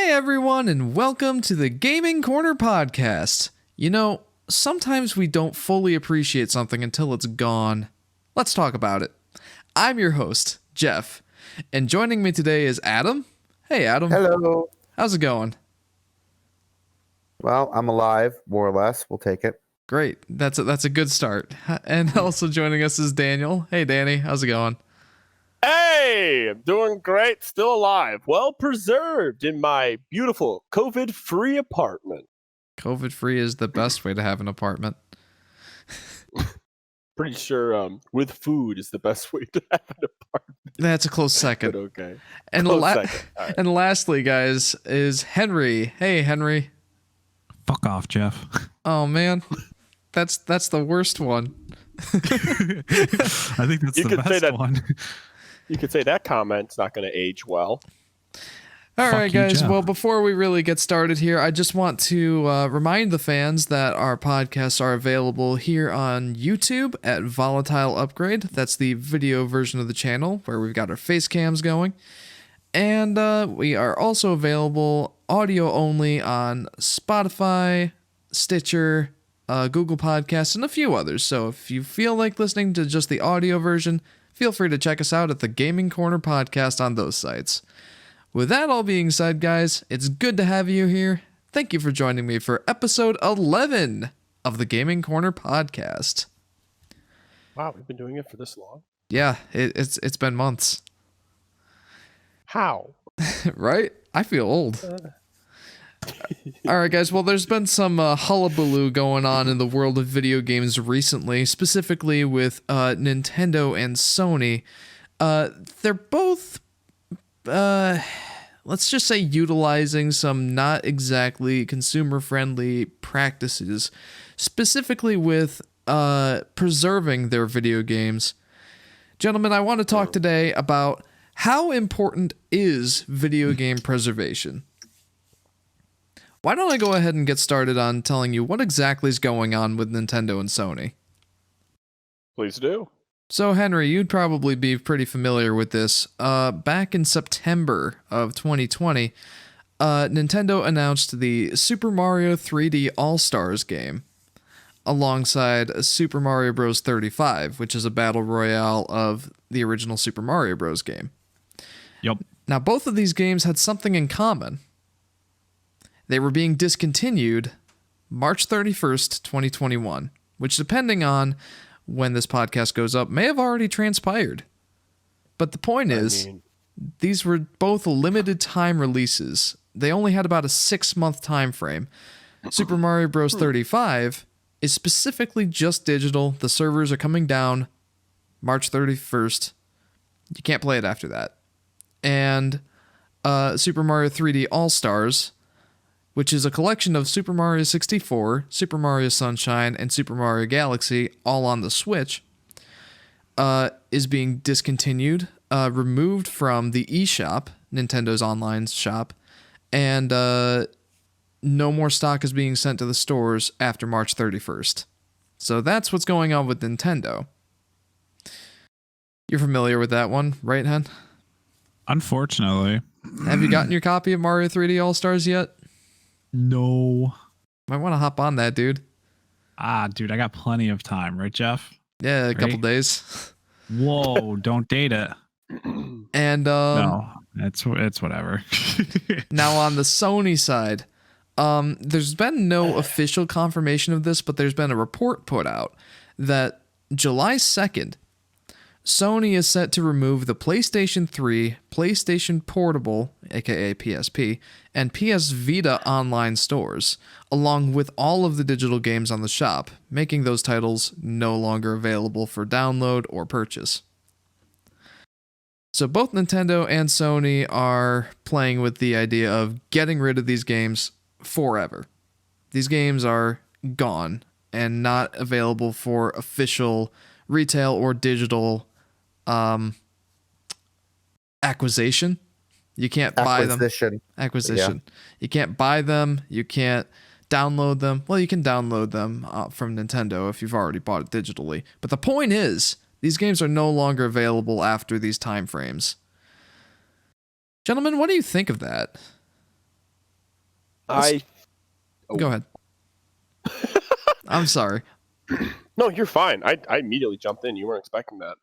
Hey everyone, and welcome to the Gaming Corner podcast. You know, sometimes we don't fully appreciate something until it's gone. Let's talk about it. I'm your host, Jeff, and joining me today is Adam. Hey Adam. Hello. How's it going? Well, I'm alive, more or less. We'll take it. Great. That's a good start. And also joining us is Daniel. Hey Danny, how's it going? Hey, I'm doing great, still alive, well preserved in my beautiful COVID-free apartment. COVID-free is the best way to have an apartment. Pretty sure with food is the best way to have an apartment. That's a close second. But okay. And, Second. Right. And lastly, guys, is Henry. Hey Henry. Fuck off, Jeff. Oh man. That's the worst one. I think that's the best one. You could say that comment's not going to age well. All right, guys. Jeff. Well, before we really get started here, I just want to remind the fans that our podcasts are available here on YouTube at Volatile Upgrade. That's the video version of the channel where we've got our face cams going. And we are also available audio only on Spotify, Stitcher, Google Podcasts, and a few others. So if you feel like listening to just the audio version, feel free to check us out at the Gaming Corner podcast on those sites. With that all being said, guys, it's good to have you here. Thank you for joining me for episode 11 of the Gaming Corner podcast. Wow, we've been doing it for this long? Yeah, it's been months. How? Right? I feel old. All right, guys. Well, there's been some hullabaloo going on in the world of video games recently, specifically with Nintendo and Sony. They're both, let's just say, utilizing some not exactly consumer-friendly practices, specifically with preserving their video games. Gentlemen, I want to talk today about how important is video game preservation. Why don't I go ahead and get started on telling you what exactly is going on with Nintendo and Sony? Please do. So, Henry, you'd probably be pretty familiar with this. Back in September of 2020, Nintendo announced the Super Mario 3D All-Stars game, alongside Super Mario Bros. 35, which is a battle royale of the original Super Mario Bros. Game. Yep. Now, both of these games had something in common. They were being discontinued March 31st, 2021, which, depending on when this podcast goes up, may have already transpired. But the point is, these were both limited time releases. They only had about a 6-month time frame. Super Mario Bros. 35 is specifically just digital. The servers are coming down March 31st. You can't play it after that. And Super Mario 3D All-Stars, which is a collection of Super Mario 64, Super Mario Sunshine, and Super Mario Galaxy, all on the Switch, is being discontinued, removed from the eShop, Nintendo's online shop, and no more stock is being sent to the stores after March 31st. So that's what's going on with Nintendo. You're familiar with that one, right, Hen? Unfortunately. Have you gotten your copy of Mario 3D All-Stars yet? No. Might want to hop on that, dude. Dude, I got plenty of time, right, Jeff? Yeah, a couple Right? days. Whoa, don't date it. And No, it's whatever. now on the Sony side, there's been no official confirmation of this, but there's been a report put out that July 2nd, Sony is set to remove the PlayStation 3, PlayStation Portable, aka PSP, and PS Vita online stores, along with all of the digital games on the shop, making those titles no longer available for download or purchase. So both Nintendo and Sony are playing with the idea of getting rid of these games forever. These games are gone and not available for official retail or digital acquisition. You can't buy them. Acquisition. Yeah. You can't buy them. You can't download them. Well, you can download them from Nintendo if you've already bought it digitally. But the point is, these games are no longer available after these time frames. Gentlemen, what do you think of that? Go ahead. I'm sorry. No, you're fine. I immediately jumped in. You weren't expecting that.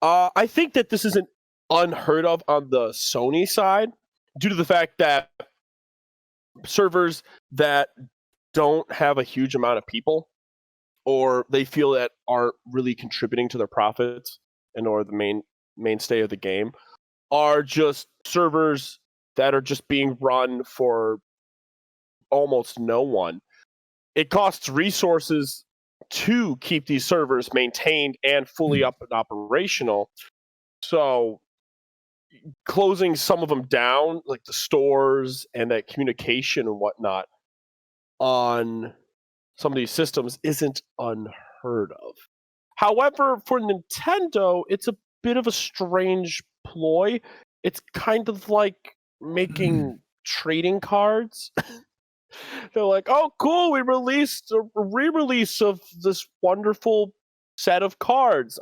I think that this isn't unheard of on the Sony side due to the fact that servers that don't have a huge amount of people or they feel that aren't really contributing to their profits and or the mainstay of the game are just servers that are just being run for almost no one. It costs resources to keep these servers maintained and fully up and operational. So closing some of them down, like the stores and that communication and whatnot on some of these systems isn't unheard of. However, for Nintendo, it's a bit of a strange ploy. It's kind of like making trading cards. They're like, oh, cool, we released a re-release of this wonderful set of cards.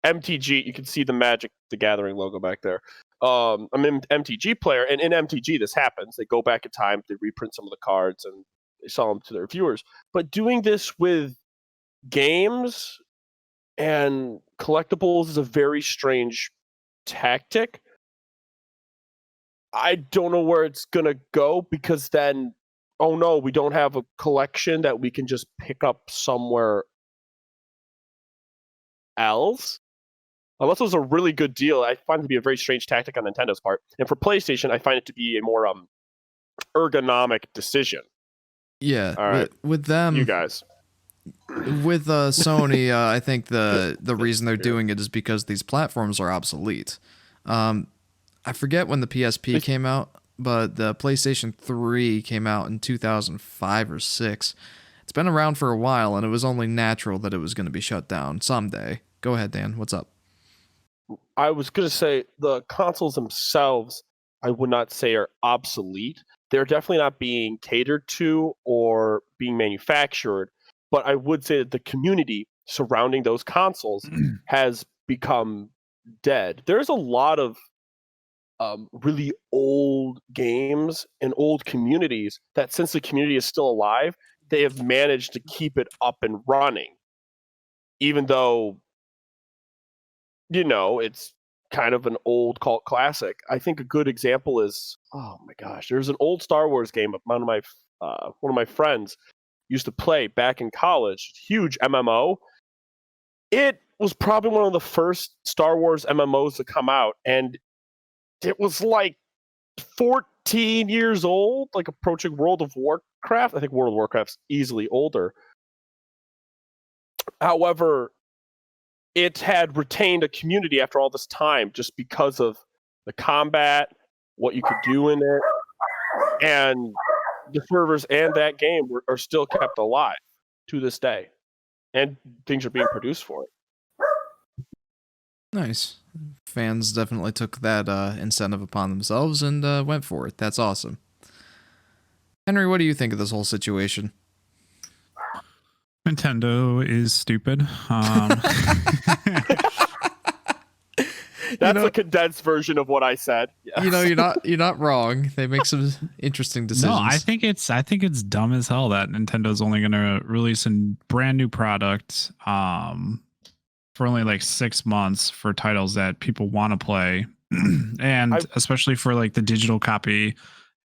MTG, you can see the Magic the Gathering logo back there. I'm an MTG player, and in MTG this happens. They go back in time, they reprint some of the cards, and they sell them to their viewers. But doing this with games and collectibles is a very strange tactic. I don't know where it's going to go because then, oh no, we don't have a collection that we can just pick up somewhere else. Unless it was a really good deal, I find it to be a very strange tactic on Nintendo's part. And for PlayStation, I find it to be a more ergonomic decision. Yeah, all right. With them, you guys. With Sony, I think the reason they're doing it is because these platforms are obsolete. I forget when the PSP came out, but the PlayStation 3 came out in 2005 or 6. It's been around for a while, and it was only natural that it was going to be shut down someday. Go ahead, Dan. What's up? I was going to say the consoles themselves, I would not say are obsolete. They're definitely not being catered to or being manufactured, but I would say that the community surrounding those consoles has become dead. There's a lot of really old games and old communities that, since the community is still alive, they have managed to keep it up and running, even though, you know, it's kind of an old cult classic. I think a good example is, oh my gosh, there's an old Star Wars game one of my friends used to play back in college, huge MMO. It was probably one of the first Star Wars MMOs to come out, and it was like 14 years old, like approaching World of Warcraft. I think World of Warcraft's easily older. However, it had retained a community after all this time just because of the combat, what you could do in it, and the servers and that game are still kept alive to this day, and things are being produced for it. Nice. Fans definitely took that incentive upon themselves and went for it. That's awesome. Henry, what do you think of this whole situation? Nintendo is stupid. That's a condensed version of what I said. Yes. You know, you're not wrong. They make some interesting decisions. No, I think it's dumb as hell that Nintendo's only going to release a brand new product for only like 6 months for titles that people want to play, and especially for like the digital copy,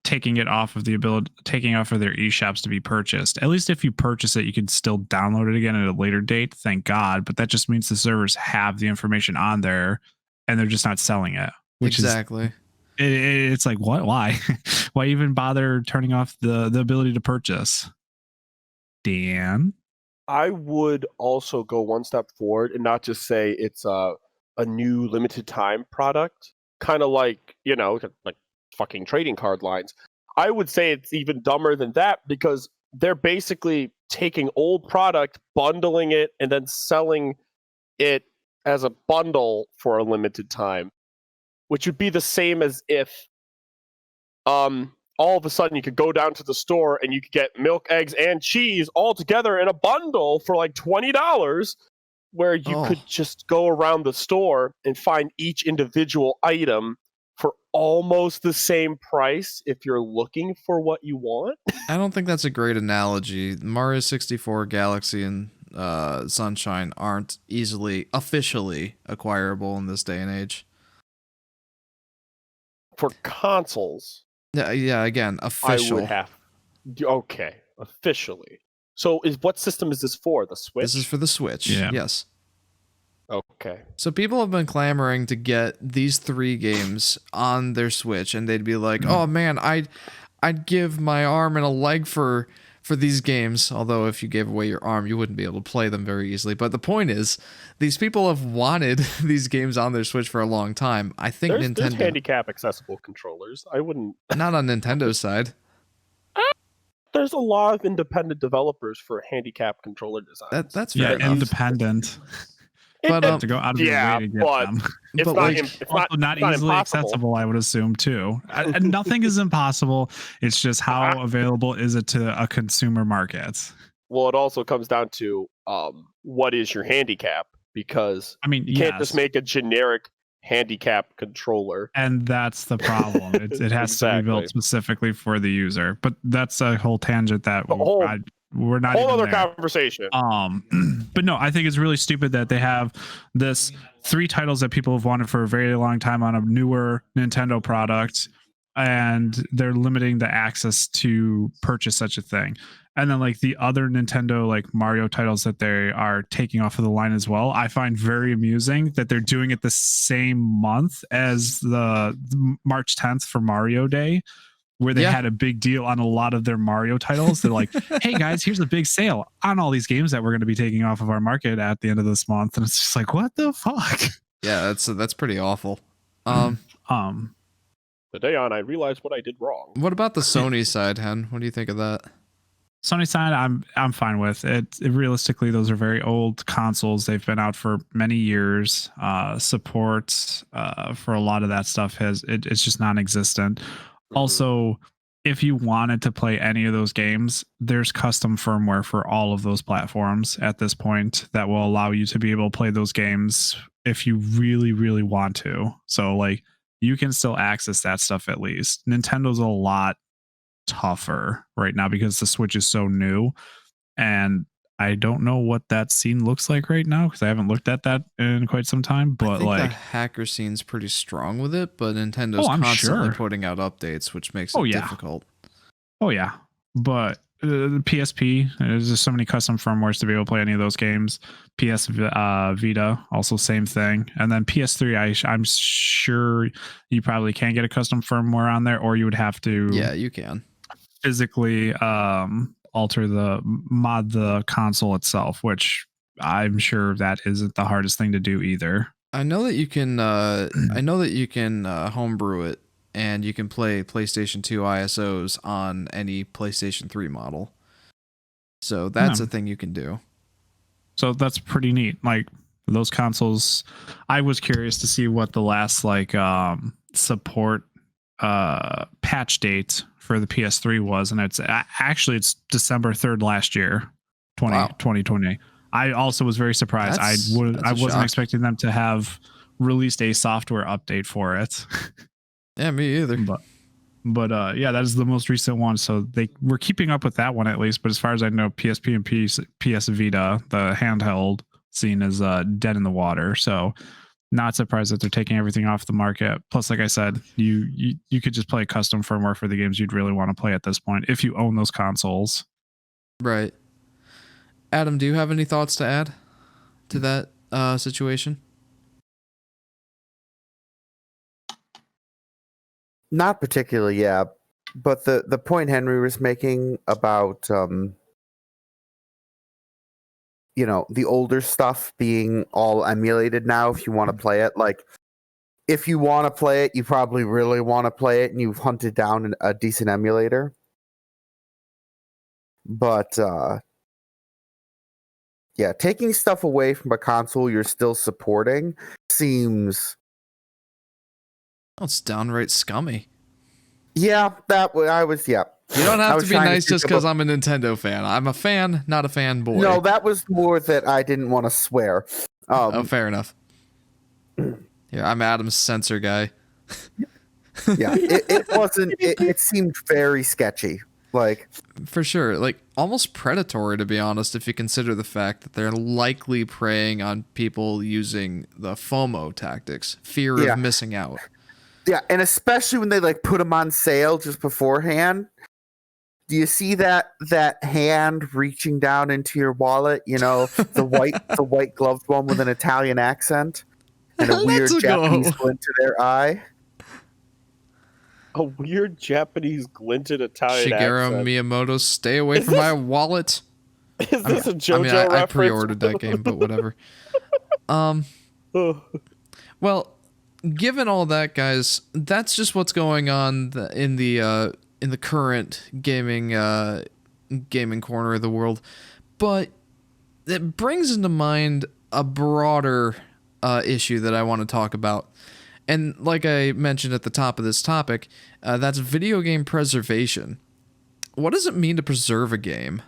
taking off of their eShops to be purchased. At least if you purchase it, you can still download it again at a later date. Thank God. But that just means the servers have the information on there, and they're just not selling it. Exactly. It's like, what? Why? Why even bother turning off the ability to purchase? Dan? I would also go one step forward and not just say it's a new limited time product, kind of like, you know, like fucking trading card lines. I would say it's even dumber than that because they're basically taking old product, bundling it, and then selling it as a bundle for a limited time, which would be the same as if all of a sudden you could go down to the store and you could get milk, eggs, and cheese all together in a bundle for like $20, where you could just go around the store and find each individual item for almost the same price if you're looking for what you want. I don't think that's a great analogy. Mario 64, Galaxy, and Sunshine aren't easily officially acquirable in this day and age. For consoles, Yeah. Again, official. I would have. Okay, officially. So, what system is this for? The Switch? This is for the Switch. Yeah. Yes. Okay. So people have been clamoring to get these 3 games on their Switch, and they'd be like, "Oh man, I'd give my arm and a leg for these games." Although if you gave away your arm, you wouldn't be able to play them very easily. But the point is, these people have wanted these games on their Switch for a long time. I think There's Nintendo, handicap accessible controllers. I wouldn't. not on Nintendo's side. There's a lot of independent developers for handicap controller designs. That's fair Yeah, enough. Independent. But To go out of your yeah, way to get but them. it's But, not. like, It's Also not it's not easily impossible. accessible, I would assume, too. And nothing is impossible. It's just how available is it to a consumer market? Well, it also comes down to what is your handicap, because I mean, you can't just make a generic handicap controller. And that's the problem. It has to be built Exactly. specifically for the user. But that's a whole tangent that we're not Whole even other there. conversation. But no, I think it's really stupid that they have this 3 titles that people have wanted for a very long time on a newer Nintendo product, and they're limiting the access to purchase such a thing. And then like the other Nintendo like Mario titles that they are taking off of the line as well, I find very amusing that they're doing it the same month as the March 10th for Mario Day, where they had a big deal on a lot of their Mario titles. They're like, hey guys, here's a big sale on all these games that we're going to be taking off of our market at the end of this month. And it's just like, what the fuck? yeah, that's pretty awful. The day on, I realized what I did wrong. What about the Sony side, Hen? What do you think of that? Sony side, I'm fine with it. Realistically, those are very old consoles. They've been out for many years. Support for a lot of that stuff it's just non-existent. Also, if you wanted to play any of those games, there's custom firmware for all of those platforms at this point that will allow you to be able to play those games if you really, really want to. So like you can still access that stuff at least. Nintendo's a lot tougher right now because the Switch is so new, and I don't know what that scene looks like right now because I haven't looked at that in quite some time. But I think like the hacker scene's pretty strong with it, but Nintendo's I'm constantly sure. putting out updates, which makes it difficult. Oh yeah, but the PSP, there's just so many custom firmwares to be able to play any of those games. PS Vita, also same thing, and then PS3. I'm sure you probably can get a custom firmware on there, or you would have to. Yeah, you can physically alter the console itself, which I'm sure that isn't the hardest thing to do either. I know that you can homebrew it, and you can play PlayStation 2 ISOs on any PlayStation 3 model. So that's a thing you can do. So that's pretty neat. Like those consoles, I was curious to see what the last like support patch date for the PS3 was, and it's December 3rd last year, 2020. I also was very surprised. I wasn't expecting them to have released a software update for it. Yeah, me either. But yeah, that is the most recent one. So they were keeping up with that one at least. But as far as I know, PSP and PS Vita, the handheld scene is dead in the water. So not surprised that they're taking everything off the market. Plus, like I said, you could just play custom firmware for the games you'd really want to play at this point if you own those consoles. Right. Adam, do you have any thoughts to add to that situation? Not particularly, yeah. But the point Henry was making about the older stuff being all emulated now, if you want to play it, like if you want to play it, you probably really want to play it and you've hunted down a decent emulator. But yeah, taking stuff away from a console you're still supporting seems... Oh, it's downright scummy. Yeah, I was. You don't have to be nice just because I'm a Nintendo fan. I'm a fan, not a fanboy. No, that was more that I didn't want to swear. Oh, fair enough. Yeah, I'm Adam's censor guy. Yeah, it wasn't. It seemed very sketchy. Like, For sure. Like, almost predatory, to be honest, if you consider the fact that they're likely preying on people using the FOMO tactics, fear Yeah. of missing out. yeah, and especially when they like put them on sale just beforehand. Do you see that hand reaching down into your wallet? You know, the white gloved one with an Italian accent and a weird Let's go. Japanese glint to their eye. A weird Japanese glinted Italian Shigeru accent. Miyamoto, stay away from my wallet. Is this a JoJo I reference? pre-ordered that game, but whatever. Well, given all that, guys, that's just what's going on in the current gaming corner of the world. But it brings into mind a broader issue that I want to talk about. And like I mentioned at the top of this topic, that's video game preservation. What does it mean to preserve a game?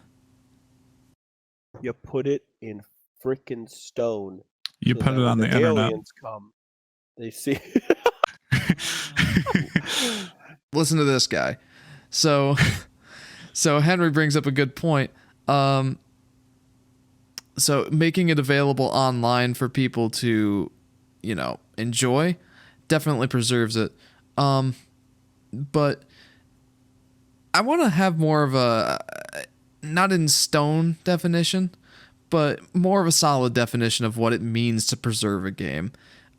You put it in frickin' stone. You so put that it on when the internet. aliens come, they see. Listen to this guy. So Henry brings up a good point. So making it available online for people to, enjoy definitely preserves it. But I want to have more of a, not in stone definition, but more of a solid definition of what it means to preserve a game.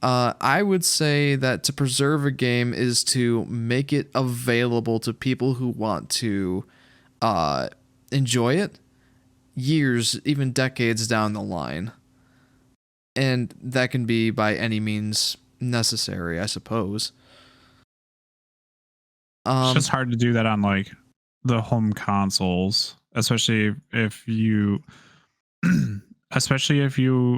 I would say that to preserve a game is to make it available to people who want to enjoy it years, even decades down the line. And that can be by any means necessary, I suppose. It's just hard to do that on like the home consoles, especially if you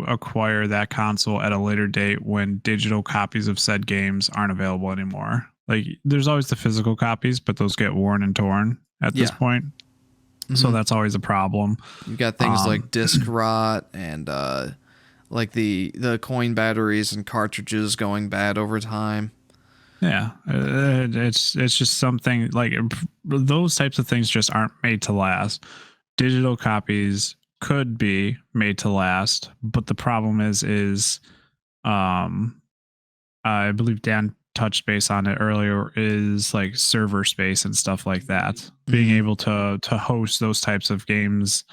acquire that console at a later date when digital copies of said games aren't available anymore. Like there's always the physical copies, but those get worn and torn at this point. Mm-hmm. So that's always a problem. You've got things like disc rot and like the coin batteries and cartridges going bad over time. Yeah, it's just something like those types of things just aren't made to last. Digital copies could be made to last, but the problem is I believe Dan touched base on it earlier, is like server space and stuff like that. Mm-hmm. Being able to host those types of games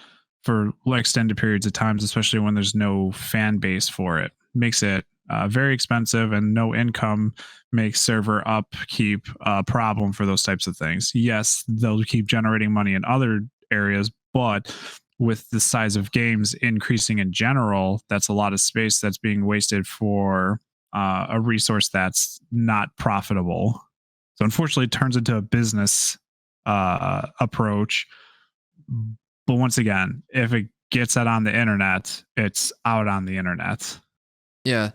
for extended periods of times, especially when there's no fan base for it, makes it very expensive, and no income makes server upkeep a problem for those types of things. Yes, they'll keep generating money in other areas, but with the size of games increasing in general, that's a lot of space that's being wasted for a resource that's not profitable. So unfortunately, it turns into a business approach. But once again, if it gets out on the internet, it's out on the internet. Yeah.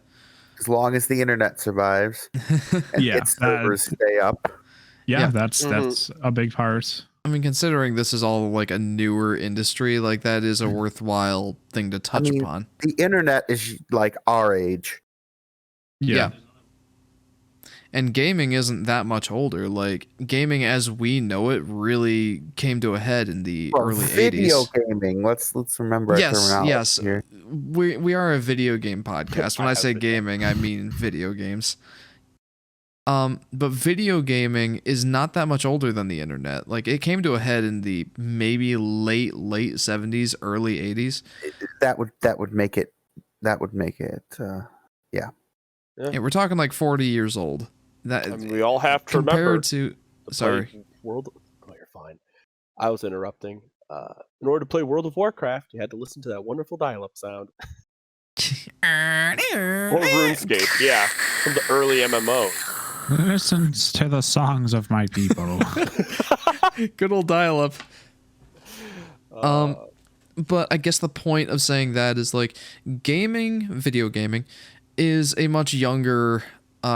As long as the internet survives and its servers stay up. Yeah, that's a big part. I mean, considering this is all like a newer industry, like that is a worthwhile thing to touch upon. The internet is like our age. Yeah. And gaming isn't that much older. Like gaming as we know it really came to a head in the early 80s. Video gaming. Let's remember our terminology. Yes. Here. We are a video game podcast. When I say gaming, I mean video games. But video gaming is not that much older than the internet. Like it came to a head in the maybe late 70s, early 80s. That would make it. Yeah. Yeah, we're talking like 40 years old. That we all have to remember. Compared to, sorry. Oh, you're fine. I was interrupting. In order to play World of Warcraft, you had to listen to that wonderful dial-up sound. Or RuneScape, yeah, from the early MMO. Listen to the songs of my people. Good old dial-up. But I guess the point of saying that is like video gaming, is a much younger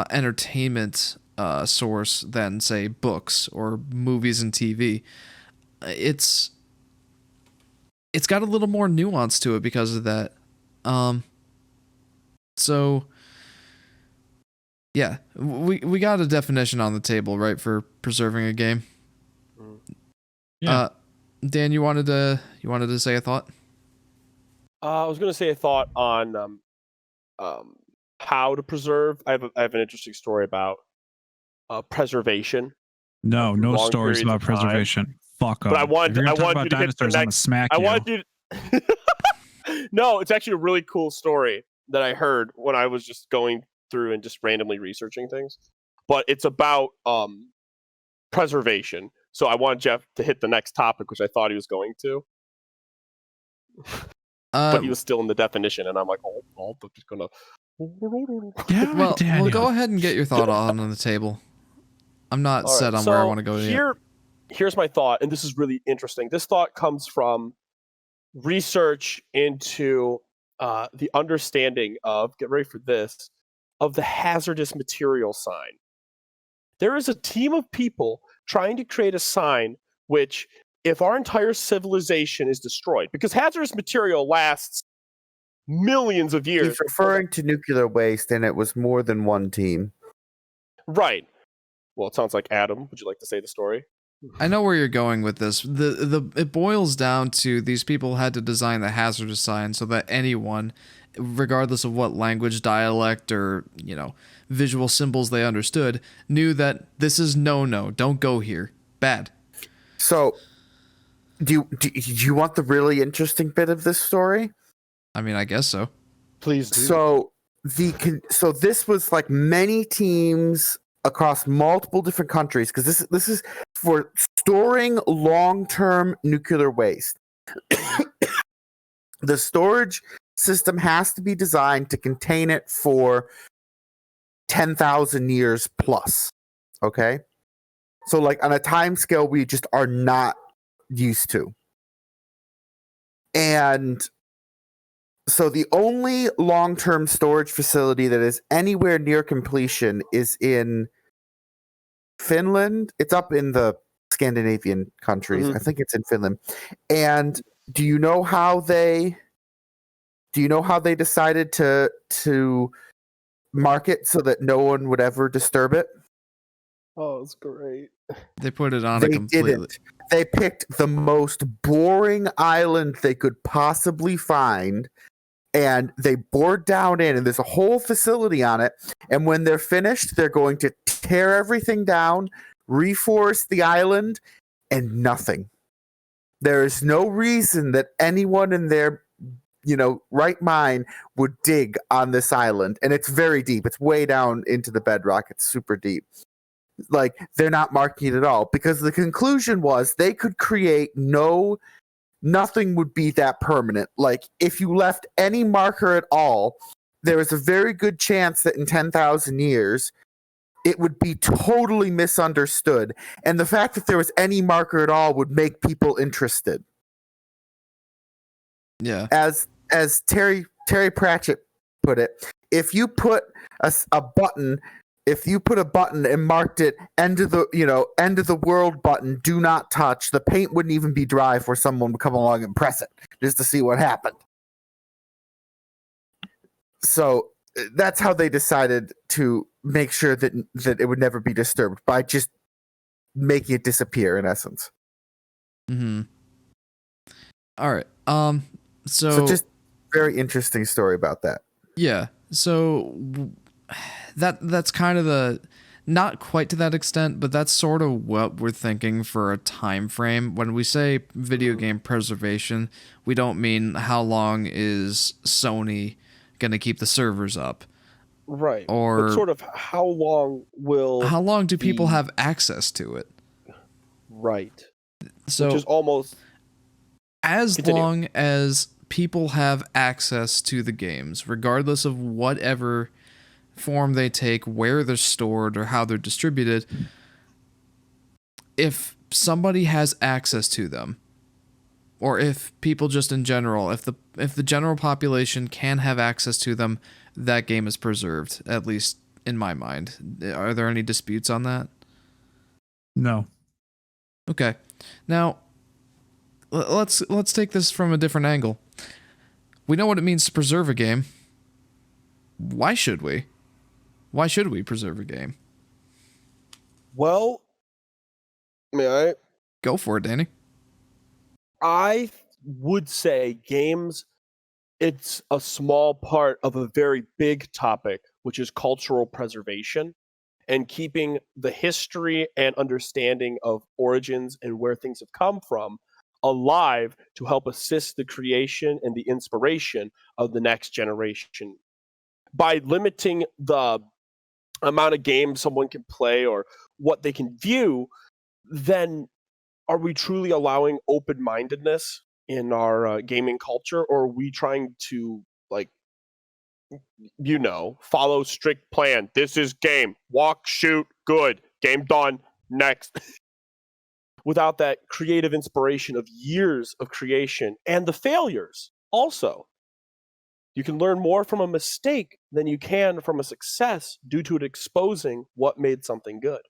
entertainment source than, say, books or movies and TV. It's got a little more nuance to it because of that. So Yeah, we got a definition on the table, right, for preserving a game. Yeah. Dan, you wanted to say a thought? I was going to say a thought on how to preserve. I have an interesting story about preservation. No long stories periods about of time. preservation. Fuck off. But I If want you're I gonna talk want about you to hit the dinosaurs, I'm gonna next. smack I you. want you. No, it's actually a really cool story that I heard when I was just going through and just randomly researching things. But it's about preservation. So I want Jeff to hit the next topic, which I thought he was going to, but he was still in the definition, and I'm like, I'm just gonna. Yeah, well, Daniel. go ahead and get your thought on the table. I'm not All set right, on where I want to go yet. Here's my thought, and this is really interesting. This thought comes from research into the understanding of, get ready for this, of the hazardous material sign. There is a team of people trying to create a sign which, if our entire civilization is destroyed, because hazardous material lasts millions of years. He's referring to nuclear waste, and it was more than one team. Right. Well, it sounds like Adam. Would you like to say the story? I know where you're going with this. It boils down to these people had to design the hazardous sign so that anyone, regardless of what language, dialect, or visual symbols they understood, knew that this is no, don't go here, bad. So, do you want the really interesting bit of this story? I mean, I guess so. Please do. So this was like many teams across multiple different countries, because this is for storing long-term nuclear waste. The storage system has to be designed to contain it for 10,000 years plus. Okay? So like on a time scale we just are not used to. And so the only long-term storage facility that is anywhere near completion is in Finland. It's up in the Scandinavian countries. Mhm. I think it's in Finland. And do you know how they decided to mark it so that no one would ever disturb it? Oh, it's great. They put it on They a completely. didn't. They picked the most boring island they could possibly find, and they bored down in, and there's a whole facility on it. And when they're finished, they're going to tear everything down, reforest the island, and nothing. There is no reason that anyone in their right mind would dig on this island. And it's very deep. It's way down into the bedrock. It's super deep. Like, they're not marking it at all, because the conclusion was they could create nothing would be that permanent. Like, if you left any marker at all, there is a very good chance that in 10,000 years, it would be totally misunderstood. And the fact that there was any marker at all would make people interested. Yeah. As Terry Pratchett put it, if you put a button and marked it end of the world button, do not touch, the paint wouldn't even be dry for someone to come along and press it just to see what happened. So that's how they decided to make sure that it would never be disturbed, by just making it disappear, in essence. Mm-hmm. All right. So just very interesting story about that. Yeah. So that's kind of the, not quite to that extent, but that's sort of what we're thinking for a time frame. When we say video game preservation, we don't mean how long is Sony going to keep the servers up. Right. Or but sort of how long do people have access to it? Right. So which is almost long as people have access to the games, regardless of whatever form they take, where they're stored, or how they're distributed, if somebody has access to them, or if people just in general, if the general population can have access to them, that game is preserved, at least in my mind. Are there any disputes on that? No. Okay. Now, let's take this from a different angle. We know what it means to preserve a game. Why should we? Why should we preserve a game? Well, may I? Go for it, Danny. I would say games, it's a small part of a very big topic, which is cultural preservation and keeping the history and understanding of origins and where things have come from alive to help assist the creation and the inspiration of the next generation. By limiting the amount of games someone can play or what they can view, then are we truly allowing open-mindedness in our gaming culture, or are we trying to, like, follow strict plan? This is game. Walk, shoot, good. Game done. Next. Without that creative inspiration of years of creation and the failures also. You can learn more from a mistake than you can from a success due to it exposing what made something good.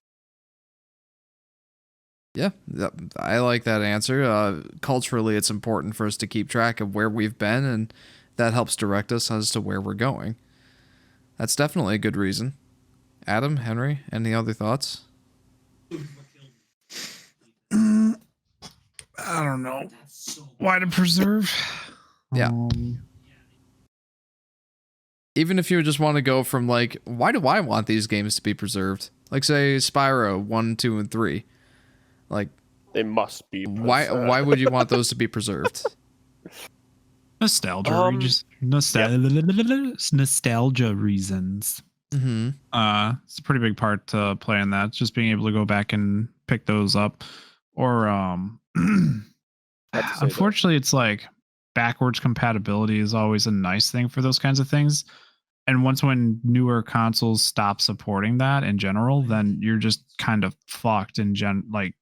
Yeah, I like that answer. Culturally, it's important for us to keep track of where we've been, and that helps direct us as to where we're going. That's definitely a good reason. Adam, Henry, any other thoughts? I don't know. Why to preserve? Yeah. Even if you just want to go from like, why do I want these games to be preserved? Like say Spyro 1, 2, and 3. Like they must be preserved. Why would you want those to be preserved? Nostalgia reasons. Mm-hmm. It's a pretty big part to play in that. Just being able to go back and pick those up. Or unfortunately it's like backwards compatibility is always a nice thing for those kinds of things. And when newer consoles stop supporting that in general, then you're just kind of fucked like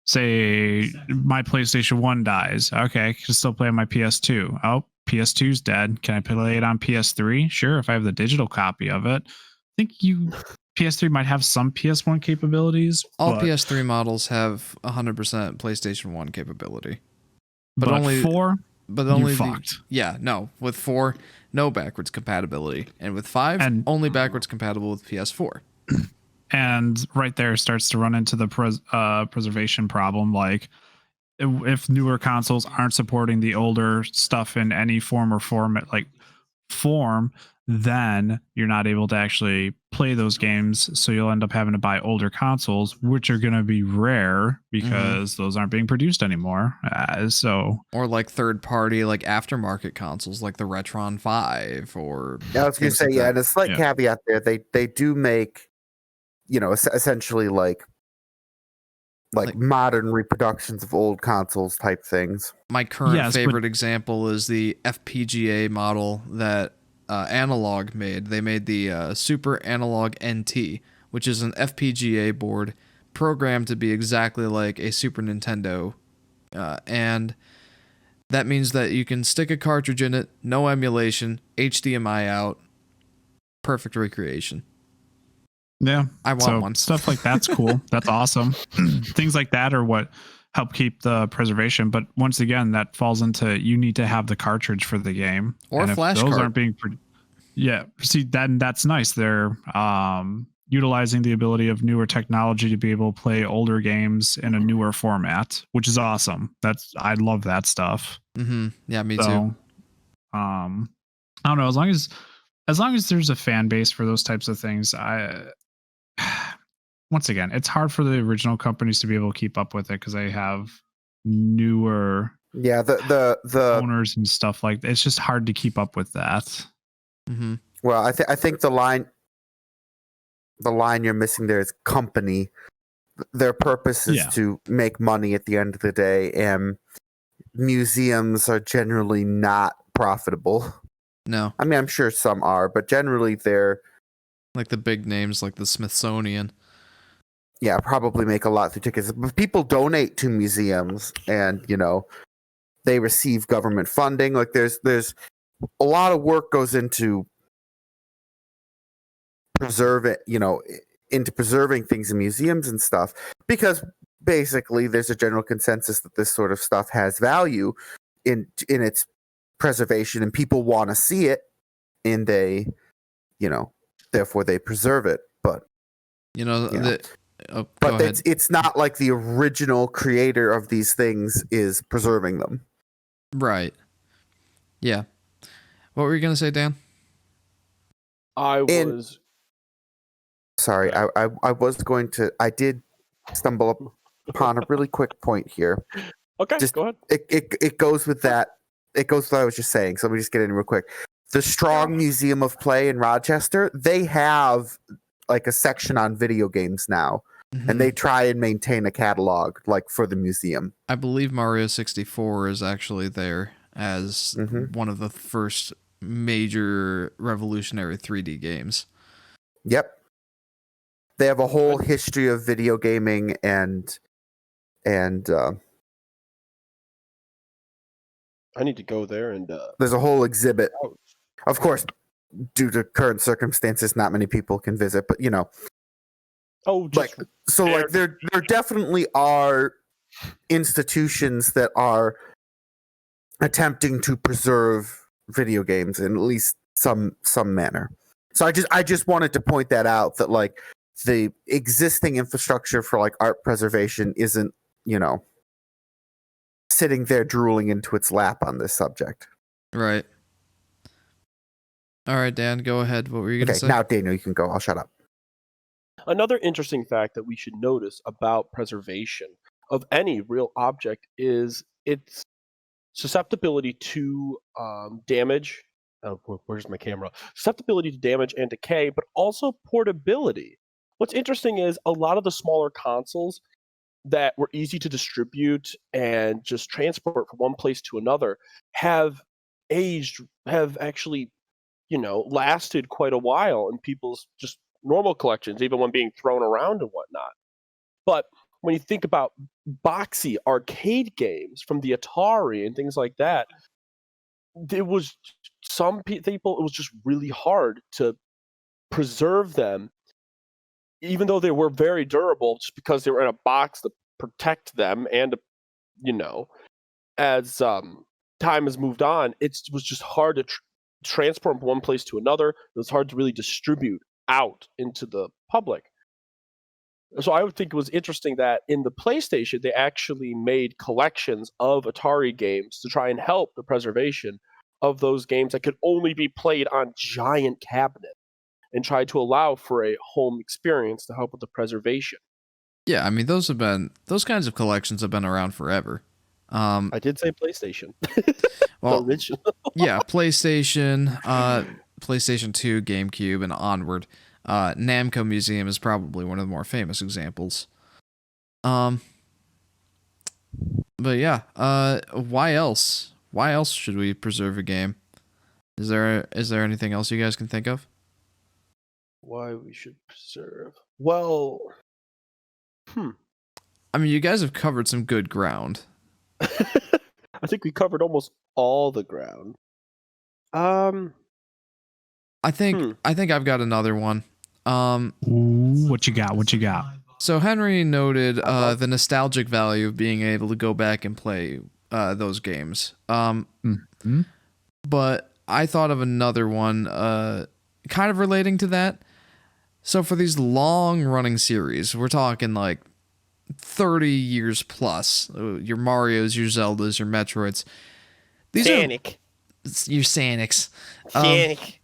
say my PlayStation 1 dies. Okay, I can still play on my PS2. Oh, PS2's dead. Can I play it on PS3? Sure, if I have the digital copy of it. I think PS3 might have some PS1 capabilities. All PS3 models have 100% PlayStation 1 capability. But only 4? But only fucked. With 4, no backwards compatibility. And with 5, only backwards compatible with PS4. And right there starts to run into the preservation problem. Like if newer consoles aren't supporting the older stuff in any form or format, then you're not able to actually play those games. So you'll end up having to buy older consoles, which are going to be rare because those aren't being produced anymore. Or like third party, like aftermarket consoles, like the Retron 5 or. Yeah, I was going to say, like and a slight caveat there. They do make, essentially like modern reproductions of old consoles type things. My current favorite example is the FPGA model that Analog made. They made the Super Analog NT, which is an FPGA board programmed to be exactly like a Super Nintendo. And that means that you can stick a cartridge in it, no emulation, HDMI out, perfect recreation. Yeah, I want one. Stuff like that's cool. That's awesome. Things like that are what help keep the preservation. But once again, that falls into you need to have the cartridge for the game, or and flash if those card. aren't being. See that's nice. They're utilizing the ability of newer technology to be able to play older games in a newer format, which is awesome. I love that stuff. Mm-hmm. Yeah, me too. I don't know. As long as there's a fan base for those types of things, once again, it's hard for the original companies to be able to keep up with it because they have newer the owners and stuff like that. It's just hard to keep up with that. Mm-hmm. Well, I think the line you're missing there is company. Their purpose is to make money at the end of the day, and museums are generally not profitable. No. I mean, I'm sure some are, but generally they're like the big names like the Smithsonian. Yeah, probably make a lot through tickets. But people donate to museums and, they receive government funding. Like there's a lot of work goes into preserving things in museums and stuff, because basically there's a general consensus that this sort of stuff has value in its preservation, and people want to see it, and they therefore they preserve it. But You know, You know. go but ahead. it's not like the original creator of these things is preserving them. Right. Yeah. What were you going to say, Dan? Sorry, I was going to. I did stumble upon a really quick point here. Okay, Just go ahead. it goes with that. It goes with what I was just saying. So let me just get in real quick. The Strong Museum of Play in Rochester, they have like a section on video games now, and they try and maintain a catalog like for the museum. I believe Mario 64 is actually there as one of the first major revolutionary 3D games. Yep. They have a whole history of video gaming and I need to go there and there's a whole exhibit. Of course, due to current circumstances, not many people can visit, but there definitely are institutions that are attempting to preserve video games in at least some manner. So I just wanted to point that out, that like the existing infrastructure for like art preservation isn't, sitting there drooling into its lap on this subject. Right. All right, Dan, go ahead. What were you going to say? Now, Daniel, you can go. I'll shut up. Another interesting fact that we should notice about preservation of any real object is its susceptibility to damage. Where's my camera? Susceptibility to damage and decay, but also portability. What's interesting is a lot of the smaller consoles that were easy to distribute and just transport from one place to another have actually, lasted quite a while in people's just normal collections, even when being thrown around and whatnot. But when you think about boxy arcade games from the Atari and things like that, it was it was just really hard to preserve them, even though they were very durable, just because they were in a box to protect them. And, as time has moved on, it was just hard to transport from one place to another. It was hard to really distribute out into the public. So I would think it was interesting that in the PlayStation, they actually made collections of Atari games to try and help the preservation of those games that could only be played on giant cabinets, and try to allow for a home experience to help with the preservation. Yeah, I mean, those kinds of collections have been around forever. I did say PlayStation. Well, The original. Yeah, PlayStation, PlayStation 2, GameCube, and onward. Namco Museum is probably one of the more famous examples. But yeah, why else? Why else should we preserve a game? Is there anything else you guys can think of? Why we should preserve? Well, I mean, you guys have covered some good ground. I think we covered almost all the ground. I think I've got another one. Ooh, what you got? What you got? So Henry noted the nostalgic value of being able to go back and play those games. But I thought of another one kind of relating to that. So for these long-running series, we're talking like 30 years plus, your Marios, your Zeldas, your Metroids. These Sonic. Your Sonics. Sonic.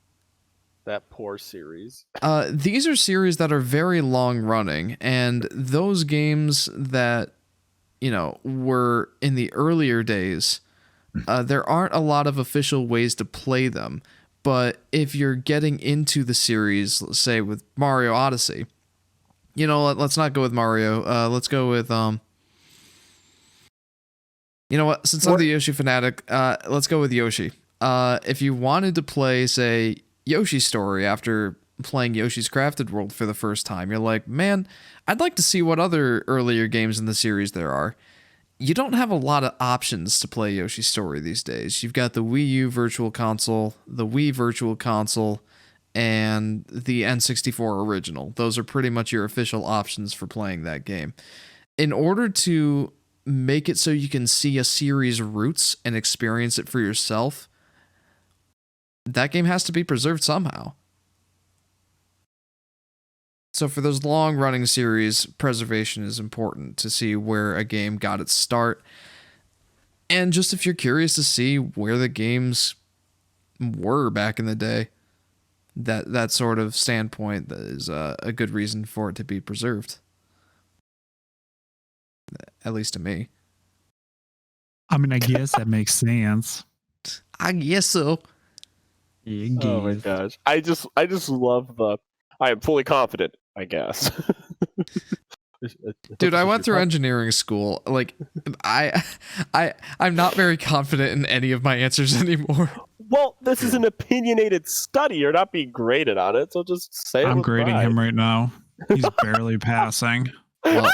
That poor series. These are series that are very long-running, and those games that, were in the earlier days, there aren't a lot of official ways to play them. But if you're getting into the series, let's say with Mario Odyssey, let's not go with Mario. Let's go with you know what? Since I'm the Yoshi fanatic, let's go with Yoshi. If you wanted to play, say, Yoshi Story after playing Yoshi's Crafted World for the first time, you're like, man, I'd like to see what other earlier games in the series there are. You don't have a lot of options to play Yoshi Story these days. You've got the Wii U Virtual Console, the Wii Virtual Console, and the N64 Original. Those are pretty much your official options for playing that game. In order to make it so you can see a series' roots and experience it for yourself, that game has to be preserved somehow. So for those long-running series, preservation is important to see where a game got its start. And just if you're curious to see where the games were back in the day, that sort of standpoint is a good reason for it to be preserved. At least to me. I mean, I guess that makes sense. I guess so. Oh my gosh. I just love the I am fully confident, I guess. Dude, I went through engineering school. Like I'm not very confident in any of my answers anymore. Well, this is an opinionated study. You're not being graded on it, so just say it. I'm with grading pride. him right now. He's barely passing. Well,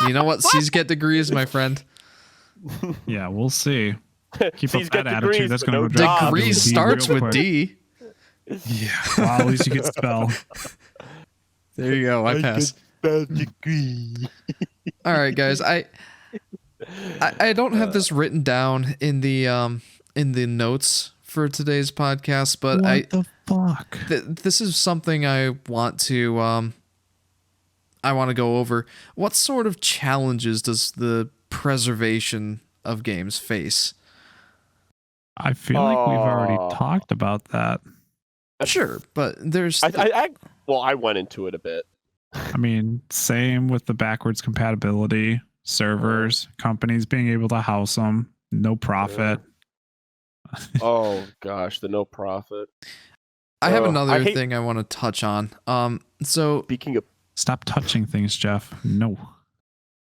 you know what? C's get degrees, my friend. Yeah, we'll see. Keep C's up get that degrees, attitude. That's but going no to go down. jobs. Degrees starts with D. Yeah. Well, at least you get spell. There you go. I pass. Degree. All right, guys. I don't have this written down in the notes for today's podcast, but What the fuck? This is something I want to go over. What sort of challenges does the preservation of games face? I feel like we've already talked about that. Sure, but there's I went into it a bit. I mean, same with the backwards compatibility, servers, companies being able to house them, no profit. Oh gosh, the no profit. I have another thing I want to touch on. So Speaking of, Stop touching things, Jeff. No.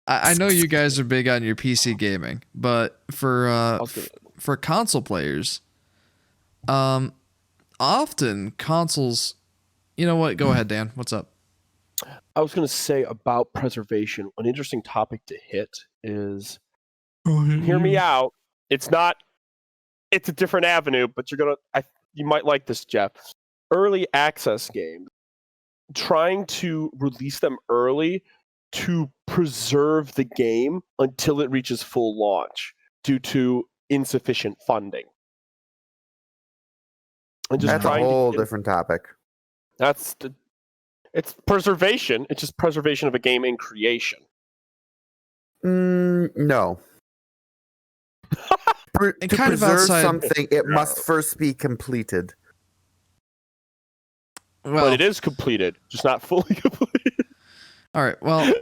I know you guys are big on your PC gaming, but for console players, often consoles. You know what? Go ahead, Dan. What's up? I was going to say about preservation. An interesting topic to hit is, hear me out. It's not. It's a different avenue, but you might like this, Jeff. Early access games, trying to release them early to preserve the game until it reaches full launch due to insufficient funding. And just That's a whole different topic. It's preservation. It's just preservation of a game in creation. No. To kind of preserve outside- something, it must first be completed. Well, But it is completed, just not fully completed. all right. Well,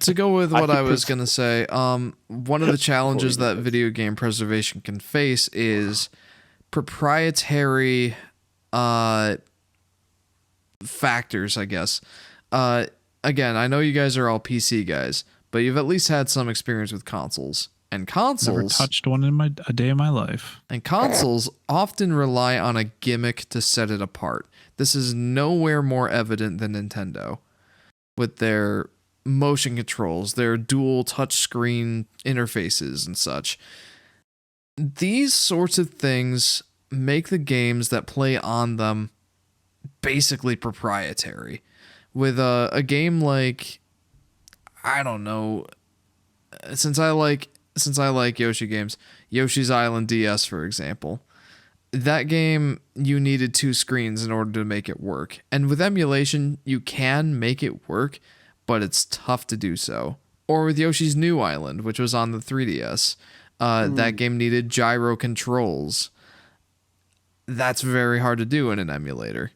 to go with what I was going to say, one of the challenges that video game preservation can face is proprietary factors, I guess. Again, I know you guys are all PC guys, but you've at least had some experience with consoles. And consoles Never touched one in a day of my life. And consoles often rely on a gimmick to set it apart. This is nowhere more evident than Nintendo, with their motion controls, their dual touchscreen interfaces and such. These sorts of things make the games that play on them basically proprietary. With a game like, I don't know, since I like Yoshi games, Yoshi's Island DS, for example, that game, you needed 2 screens in order to make it work. And with emulation, you can make it work, but it's tough to do so. Or with Yoshi's New Island, which was on the 3DS, that game needed gyro controls. That's very hard to do in an emulator.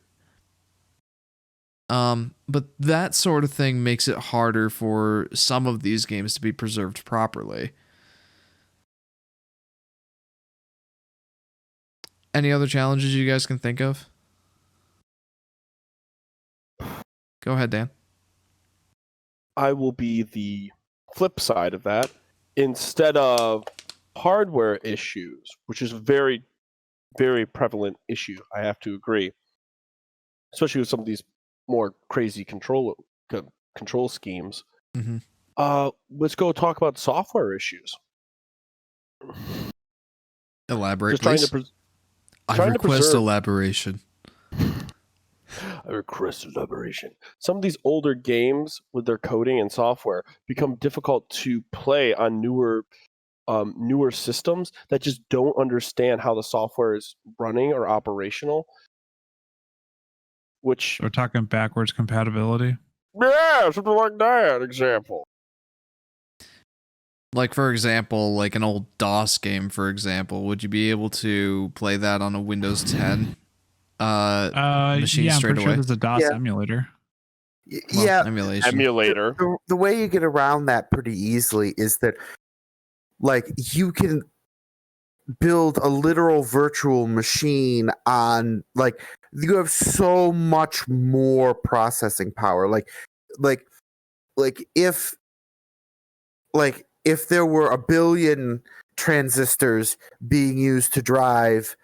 But that sort of thing makes it harder for some of these games to be preserved properly. Any other challenges you guys can think of? Go ahead, Dan. I will be the flip side of that. Instead of hardware issues, which is a very, very prevalent issue, I have to agree, especially with some of these more crazy control schemes. Mm-hmm. Let's go talk about software issues. Elaborate, Just please. I request elaboration. I request elaboration. Some of these older games with their coding and software become difficult to play on newer systems that just don't understand how the software is running or operational. Which We're talking backwards compatibility. Yeah, something like that. Example. Like, for example, like an old DOS game, for example, would you be able to play that on a Windows 10 machine Yeah, I'm straight pretty sure away? there's a DOS Yeah. emulator. Well, Yeah, emulation. Emulator. the way you get around that pretty easily is that, like, you can build a literal virtual machine on, like, you have so much more processing power. Like, like if if there were a billion transistors being used to drive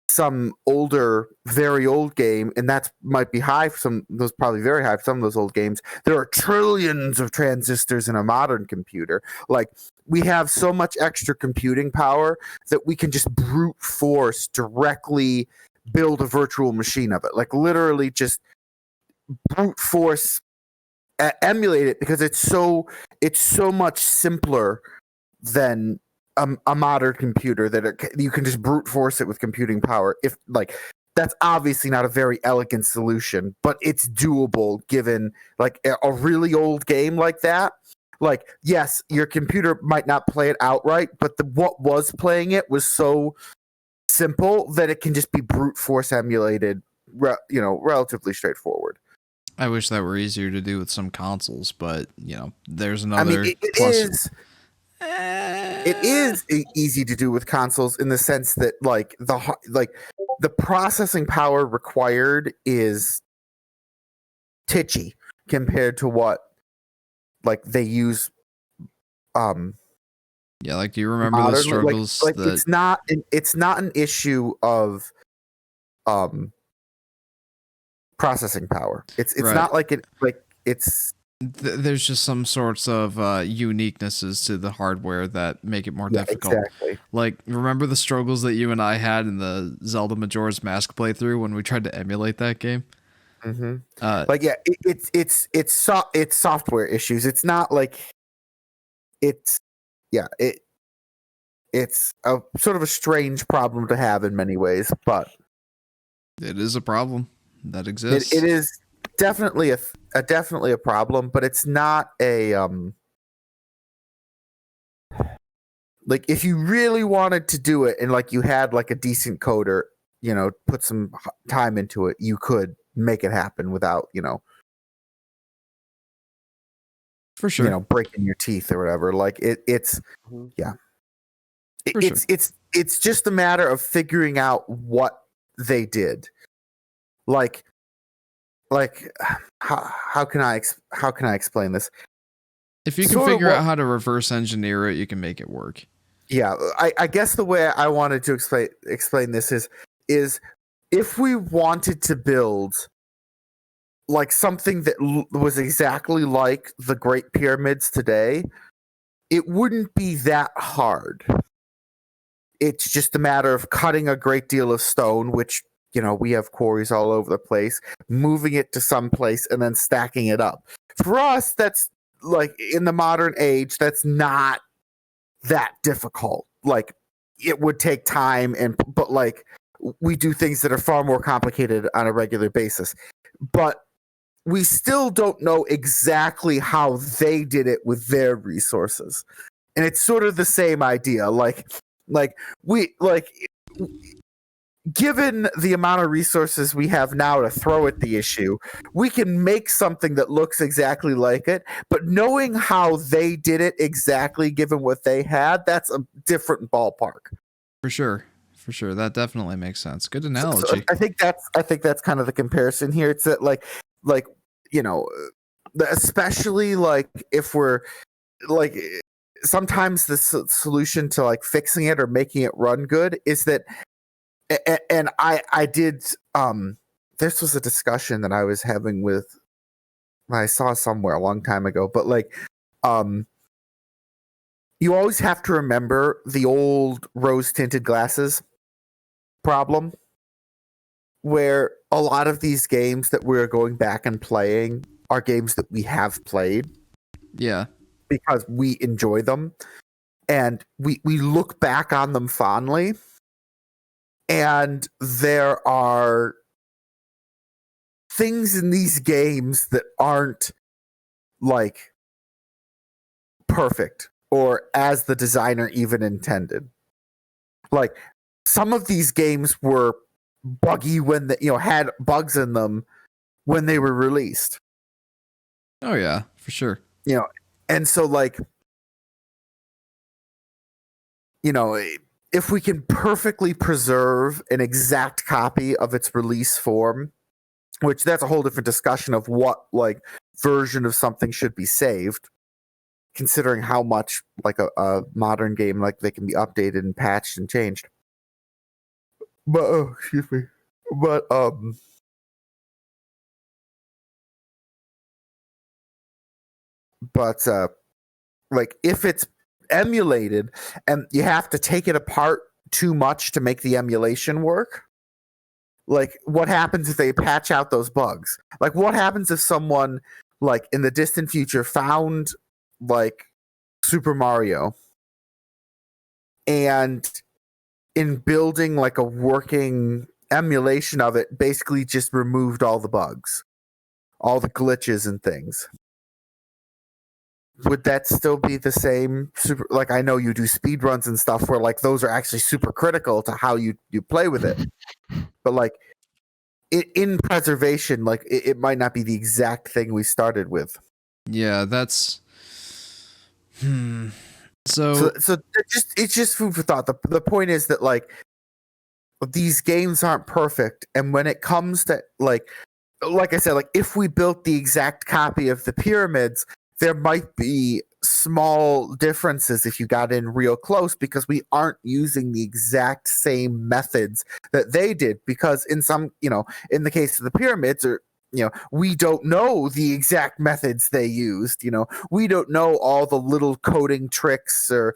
some older, very old game, and that might be high for some, those probably very high for some of those old games. There are trillions of transistors in a modern computer. Like, we have so much extra computing power that we can just brute force directly build a virtual machine of it. Like, literally just brute force emulate it, because it's so much simpler than a modern computer that you can just brute force it with computing power. If, like, that's obviously not a very elegant solution, but it's doable given, like, a really old game like that. Like, yes, your computer might not play it outright, but what was playing it was so simple that it can just be brute force emulated, relatively straightforward. I wish that were easier to do with some consoles, but there's I another mean, it plus. is. It is easy to do with consoles in the sense that, like, the processing power required is titchy compared to what, like, they use Yeah, like, do you remember the modern, struggles like that? it's not an issue of processing power. It's Right. not like it's There's just some sorts of uniquenesses to the hardware that make it more difficult. exactly. Like, remember the struggles that you and I had in the Zelda Majora's Mask playthrough when we tried to emulate that game? Mm-hmm. Uh, Like, yeah, it's software issues. It's not like it's yeah it's a sort of a strange problem to have in many ways, but it is a problem that exists. it is definitely definitely a problem, but it's not a like, if you really wanted to do it and, like, you had, like, a decent coder, put some time into it, you could make it happen without, For sure. breaking your teeth or whatever. Like, it's yeah. For sure. It's just a matter of figuring out what they did. Like how can I explain this? If you can Sort of figure what- out how to reverse engineer it, you can make it work. Yeah, I guess the way I wanted to explain this is if we wanted to build, like, something that was exactly like the Great Pyramids today, it wouldn't be that hard. It's just a matter of cutting a great deal of stone, which, we have quarries all over the place, moving it to some place, and then stacking it up. For us, that's, like, in the modern age, that's not that difficult. Like, it would take time, but, like, we do things that are far more complicated on a regular basis. But we still don't know exactly how they did it with their resources. And it's sort of the same idea. Given the amount of resources we have now to throw at the issue, we can make something that looks exactly like it, but knowing how they did it exactly given what they had, that's a different ballpark. For sure. That definitely makes sense. Good So analogy. I think that's kind of the comparison here. It's that, like, especially, like, if we're, like, sometimes the solution to, like, fixing it or making it run good is that, and I did this was a discussion that I was having with, I saw somewhere a long time ago, but, like, you always have to remember the old rose tinted glasses problem, where a lot of these games that we're going back and playing are games that we have played. Yeah. Because we enjoy them, and we look back on them fondly, and there are things in these games that aren't like perfect or as the designer even intended. Like some of these games were buggy when had bugs in them when they were released. Oh yeah, for sure. And so like, if we can perfectly preserve an exact copy of its release form, which that's a whole different discussion of what like version of something should be saved, considering how much like a modern game, like they can be updated and patched and changed. But excuse me. But like if it's emulated and you have to take it apart too much to make the emulation work, like what happens if they patch out those bugs? Like what happens if someone like in the distant future found like Super Mario and in building like a working emulation of it basically just removed all the bugs, all the glitches and things? Would that still be the same super? Like I know you do speed runs and stuff where like those are actually super critical to how you play with it, but like in preservation, like it might not be the exact thing we started with. Yeah, that's. So it's just food for thought. The point is that like these games aren't perfect, and when it comes to like I said, like if we built the exact copy of the pyramids, there might be small differences if you got in real close because we aren't using the exact same methods that they did. Because in some, in the case of the pyramids, or we don't know the exact methods they used. We don't know all the little coding tricks or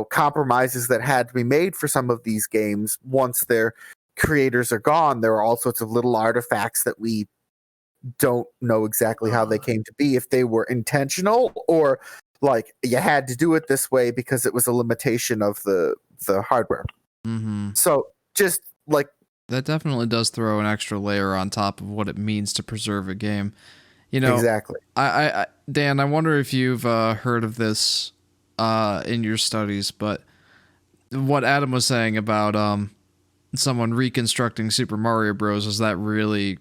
compromises that had to be made for some of these games. Once their creators are gone, there are all sorts of little artifacts that we don't know exactly how they came to be, if they were intentional or like you had to do it this way because it was a limitation of the hardware. Mm-hmm. So just like that definitely does throw an extra layer on top of what it means to preserve a game. Exactly. I Dan, I wonder if you've heard of this in your studies, but what Adam was saying about someone reconstructing Super Mario Bros. Is that really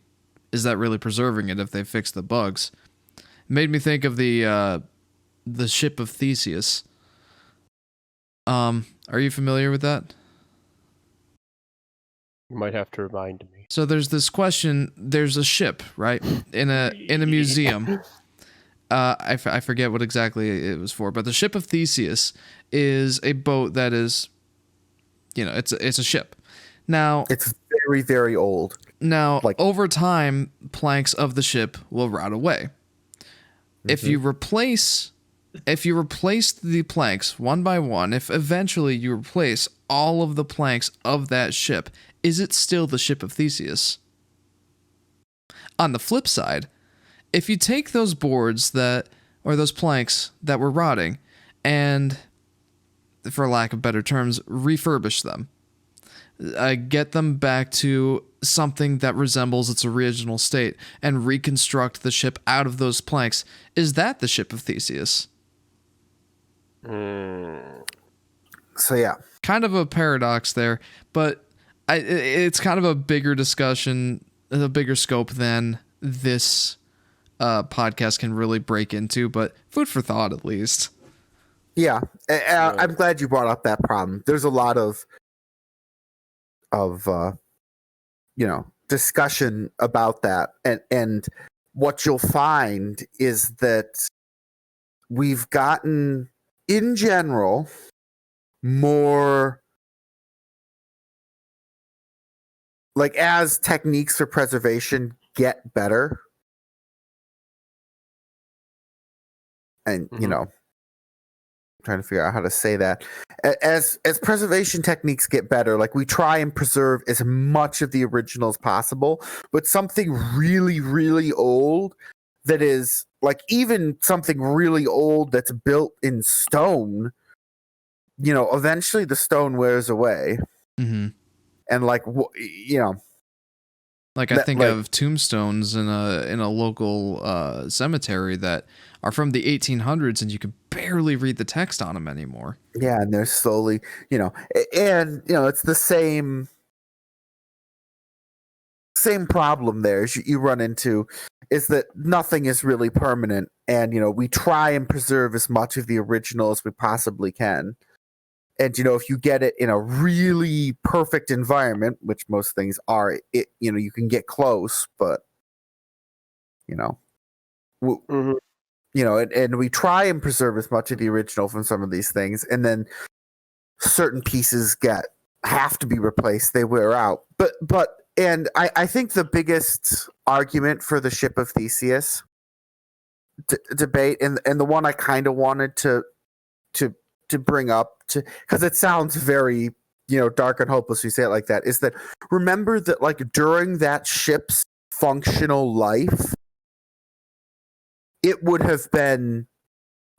preserving it if they fix the bugs? It made me think of the ship of Theseus. Are you familiar with that? You might have to remind me. So there's this question. There's a ship, right, in a museum. I forget what exactly it was for, but the ship of Theseus is a boat that is, it's a ship. Now it's very, very old. Now, over time, planks of the ship will rot away. Mm-hmm. If you replace the planks one by one, if eventually you replace all of the planks of that ship, is it still the ship of Theseus? On the flip side, if you take those boards those planks that were rotting and, for lack of better terms, refurbish them, get them back to something that resembles its original state and reconstruct the ship out of those planks, is that the ship of Theseus? So yeah, kind of a paradox there, but it's kind of a bigger discussion, a bigger scope than this podcast can really break into, but food for thought at least. Yeah, I'm glad you brought up that problem. There's a lot of discussion about that, and what you'll find is that we've gotten, in general, more like as techniques for preservation get better, and trying to figure out how to say that. As preservation techniques get better, like we try and preserve as much of the original as possible, but something really, really old that is like even something really old that's built in stone, eventually the stone wears away. Mm-hmm. And like, Like I think of tombstones in a local cemetery that are from the 1800s, and you can barely read the text on them anymore. Yeah, and they're slowly, and it's the same problem there as you run into, is that nothing is really permanent, and we try and preserve as much of the original as we possibly can. And if you get it in a really perfect environment, which most things are, you can get close, but Mhm. and we try and preserve as much of the original from some of these things, and then certain pieces have to be replaced, they wear out. And I think the biggest argument for the Ship of Theseus debate, and the one I kind of wanted to bring up, because it sounds very dark and hopeless when you say it like that, is that, remember that during that ship's functional life,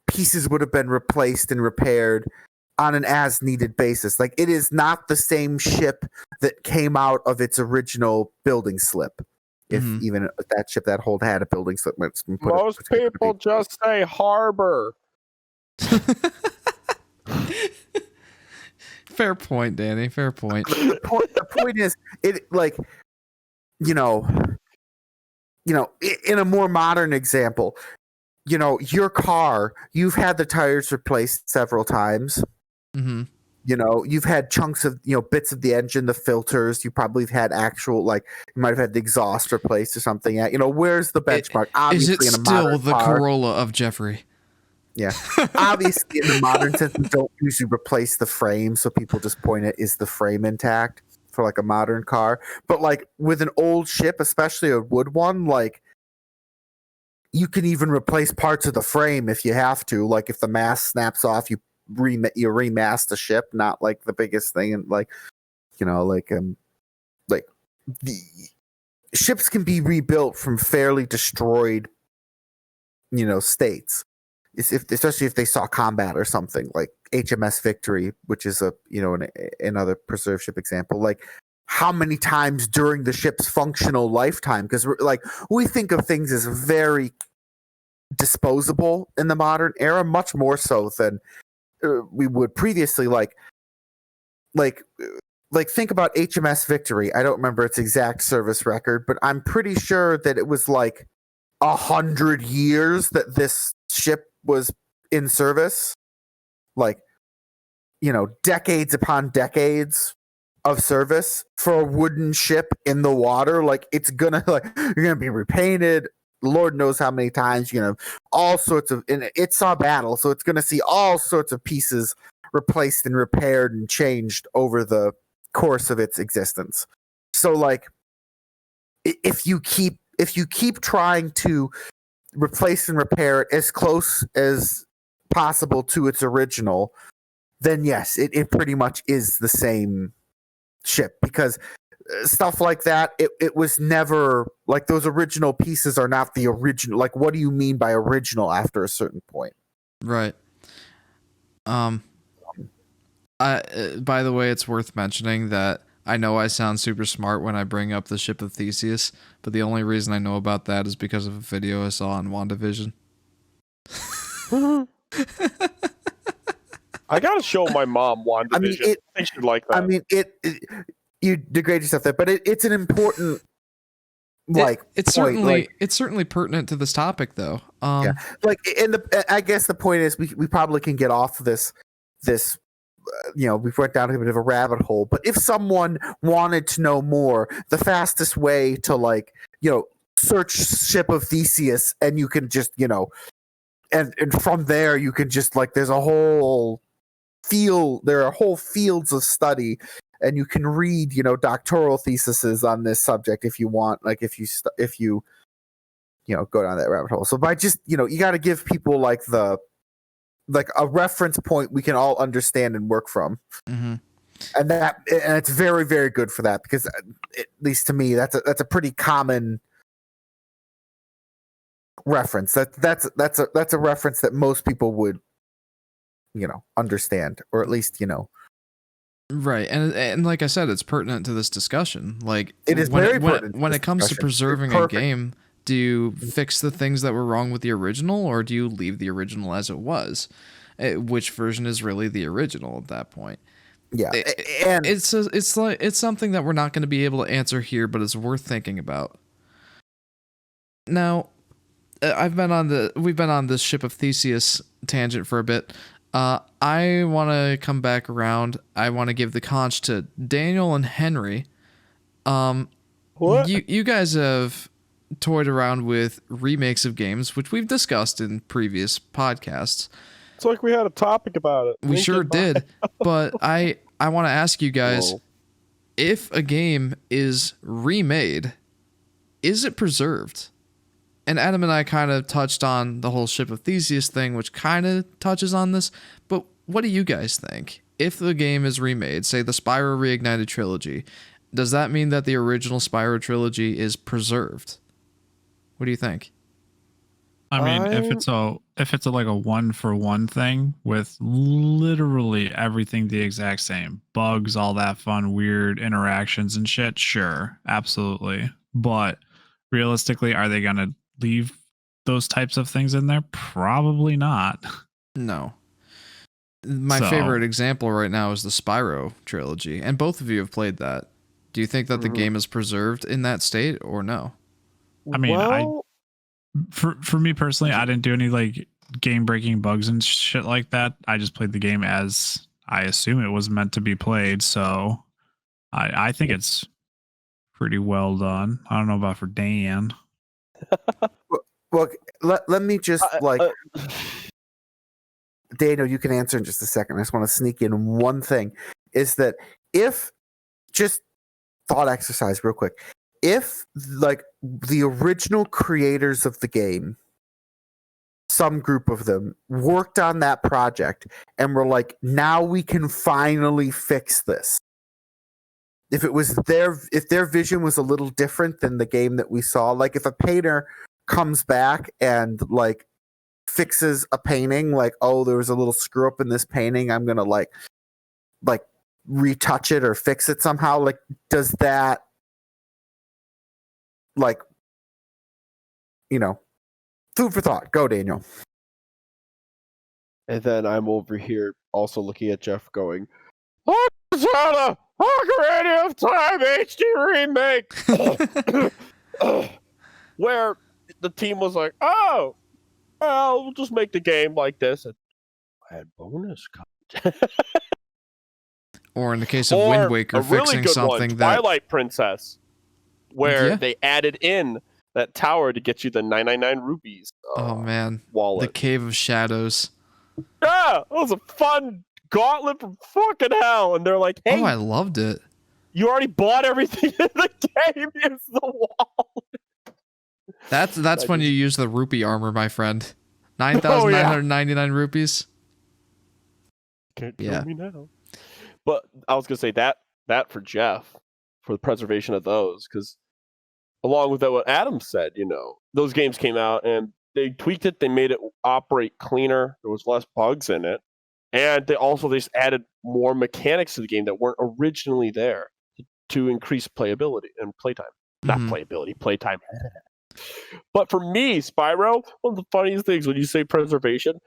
pieces would have been replaced and repaired on an as needed basis. Like, it is not the same ship that came out of its original building slip. If even that ship that had a building slip. Most people just say harbor. Fair point, Danny. Fair point. The point is, it in a more modern example, your car, you've had the tires replaced several times. Mm-hmm. You've had chunks of, bits of the engine, the filters. You probably have had actual, you might have had the exhaust replaced or something. Where's the benchmark? Obviously, is it in a modern still the car, Corolla of Jeffrey? Yeah. Obviously, in the modern sense, we don't usually replace the frame, so people just point at, is the frame intact, for a modern car. But with an old ship, especially a wood one, you can even replace parts of the frame if you have to. If the mast snaps off, you remast the ship, not the biggest thing. And the ships can be rebuilt from fairly destroyed, states. Especially if they saw combat or something, like HMS Victory, which is another preserved ship example. How many times during the ship's functional lifetime? Because we think of things as very disposable in the modern era, much more so than we would previously. Think about HMS Victory. I don't remember its exact service record, but I'm pretty sure that it was 100 years that this ship was in service. Decades upon decades of service for a wooden ship in the water. It's gonna you're gonna be repainted Lord knows how many times. All sorts of, and it saw battle, so it's gonna see all sorts of pieces replaced and repaired and changed over the course of its existence. So if you keep trying to replace and repair it as close as possible to its original, then yes, it pretty much is the same ship, because stuff like that, it was never those original pieces are not the original. What do you mean by original after a certain point? Right. By the way, it's worth mentioning that I know I sound super smart when I bring up the Ship of Theseus, but the only reason I know about that is because of a video I saw on WandaVision. I gotta show my mom WandaVision. I should like that. I mean, you degrade yourself there, but it's an important it's point, certainly pertinent to this topic, though. Yeah, I guess the point is we probably can get off this. We've went down a bit of a rabbit hole, but if someone wanted to know more, the fastest way to search Ship of Theseus, and you can just and from there you can just there are whole fields of study, and you can read doctoral theses on this subject if you want, if you go down that rabbit hole. So by just you got to give people a reference point we can all understand and work from. Mm-hmm. And it's very, very good for that, because at least to me that's a pretty common reference. That's a reference that most people would understand, or at least Right, and like I said, it's pertinent to this discussion. Like It is when very it, when, pertinent to when this it comes to discussion. preserving a Perfect. game, do you fix the things that were wrong with the original, or do you leave the original as it was? Which version is really the original at that point? Yeah, And it's something that we're not going to be able to answer here, but it's worth thinking about. Now, we've been on this Ship of Theseus tangent for a bit. I want to come back around. I want to give the conch to Daniel and Henry. What? You guys have toyed around with remakes of games, which we've discussed in previous podcasts. It's like we had a topic about it. We sure did. But I want to ask you guys, if a game is remade, is it preserved? And Adam and I kind of touched on the whole Ship of Theseus thing, which kind of touches on this. But what do you guys think? If the game is remade, say the Spyro Reignited trilogy, does that mean that the original Spyro trilogy is preserved? What do you think? I mean, if it's a like a 1-for-1 thing with literally everything the exact same, bugs, all that fun, weird interactions and shit, sure, absolutely. But realistically, are they gonna leave those types of things in there? Probably not. No. My favorite example right now is the Spyro trilogy, and both of you have played that. Do you think that the game is preserved in that state or no? I mean, for me personally, I didn't do any like game breaking bugs and shit like that. I just played the game as I assume it was meant to be played. So I think it's pretty well done. I don't know about for Dan. Well, let me just Daniel, you can answer in just a second. I just want to sneak in one thing. Is that if just thought exercise real quick. If like the original creators of the game, some group of them worked on that project and were like, now we can finally fix this. If it was if their vision was a little different than the game that we saw, like if a painter comes back and like fixes a painting, like, oh, there was a little screw up in this painting, I'm gonna like retouch it or fix it somehow, like does that, like, you know, food for thought. Go, Daniel. And then I'm over here also looking at Jeff going, Zelda, Ocarina of Time HD remake! Where the team was like, oh, well, we'll just make the game like this and add bonus content. Or in the case of Wind Waker, fixing really something that Twilight Princess, where they added in that tower to get you the 999 rupees. Oh man, wallet. The Cave of Shadows. Yeah, it was a fun gauntlet from fucking hell. And they're like, hey, oh, I loved it. You already bought everything in the game. Here's the wall. That's when you use the rupee armor, my friend. 9,999 rupees. Can't kill me now. But I was gonna say that for Jeff, for the preservation of those, because along with what Adam said, you know, those games came out and they tweaked it. They made it operate cleaner. There was less bugs in it, and they just added more mechanics to the game that weren't originally there to increase playability and playtime. Not playability, playtime. But for me, Spyro, one of the funniest things when you say preservation,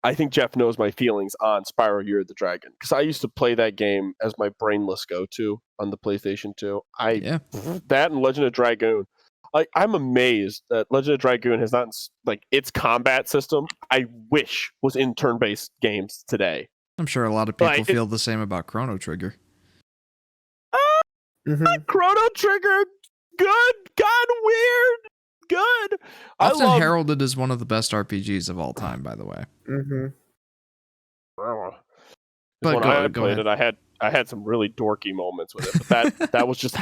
I think Jeff knows my feelings on Spyro Year of the Dragon, because I used to play that game as my brainless go-to on the PlayStation 2. That and Legend of Dragoon. I'm amazed that Legend of Dragoon has not, like, its combat system, I wish was in turn-based games today. I'm sure a lot of people feel the same about Chrono Trigger. Chrono Trigger, good, God, weird, good. Often heralded as one of the best RPGs of all time, by the way. But when I played it, I had some really dorky moments with it. But that was just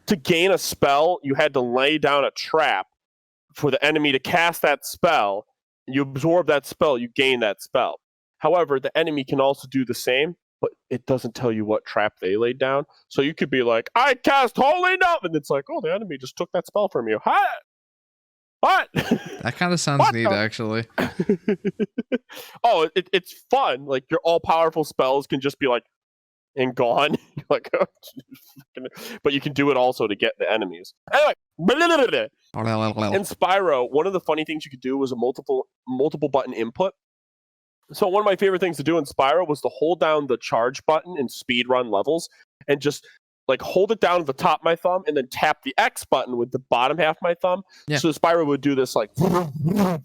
to gain a spell, you had to lay down a trap for the enemy to cast that spell. You absorb that spell, you gain that spell. However, the enemy can also do the same, but it doesn't tell you what trap they laid down. So you could be like, I cast Holy Nup! And it's like, oh, the enemy just took that spell from you. Hi! What? That kind of sounds What neat, the- actually. Oh, it's fun. Like your all powerful spells can just be like and gone. Like, but you can do it also to get the enemies. Anyway, in Spyro, one of the funny things you could do was a multiple button input. So one of my favorite things to do in Spyro was to hold down the charge button in speedrun levels and just like hold it down at the top of my thumb and then tap the X button with the bottom half of my thumb. Yeah. So Spyro would do this like, and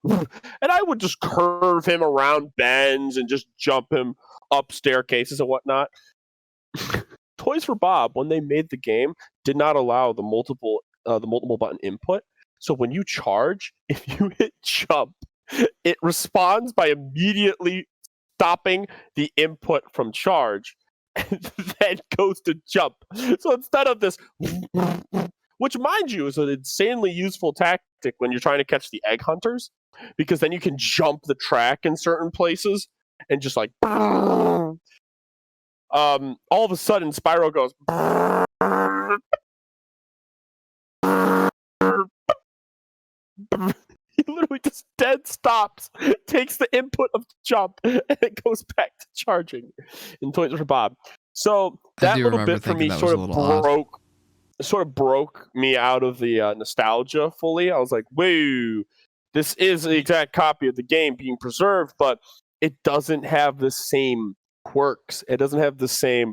I would just curve him around bends and just jump him up staircases and whatnot. Toys for Bob, when they made the game, did not allow the multiple button input. So when you charge, if you hit jump, it responds by immediately stopping the input from charge and then goes to jump. So instead of this, which mind you is an insanely useful tactic when you're trying to catch the egg hunters, because then you can jump the track in certain places and just like all of a sudden Spyro goes he literally just dead stops, takes the input of jump, and it goes back to charging in Toys for Bob. So that little bit for me sort of broke me out of the nostalgia fully. I was like, whoa, this is the exact copy of the game being preserved, but it doesn't have the same quirks. It doesn't have the same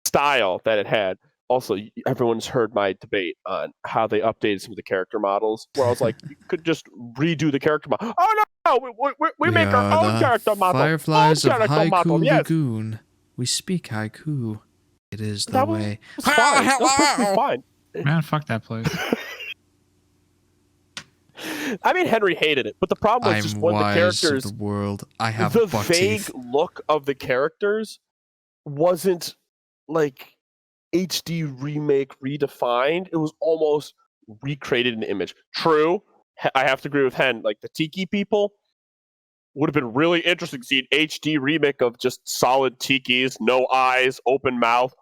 style that it had. Also, everyone's heard my debate on how they updated some of the character models, where I was like, you could just redo the character model. Oh, no, we make our own character model. Fireflies of Haiku model. Yes. Lagoon. We speak haiku. It is the That way. was fine. That was perfectly fine. Man, fuck that place. I mean, Henry hated it, but the problem was I'm just when the wise characters, of the world. I have the buck vague teeth. look of the characters wasn't like HD remake redefined. It was almost recreated an image. True, I have to agree with Hen. Like the Tiki people would have been really interesting to see an HD remake of just solid Tikis, no eyes, open mouth.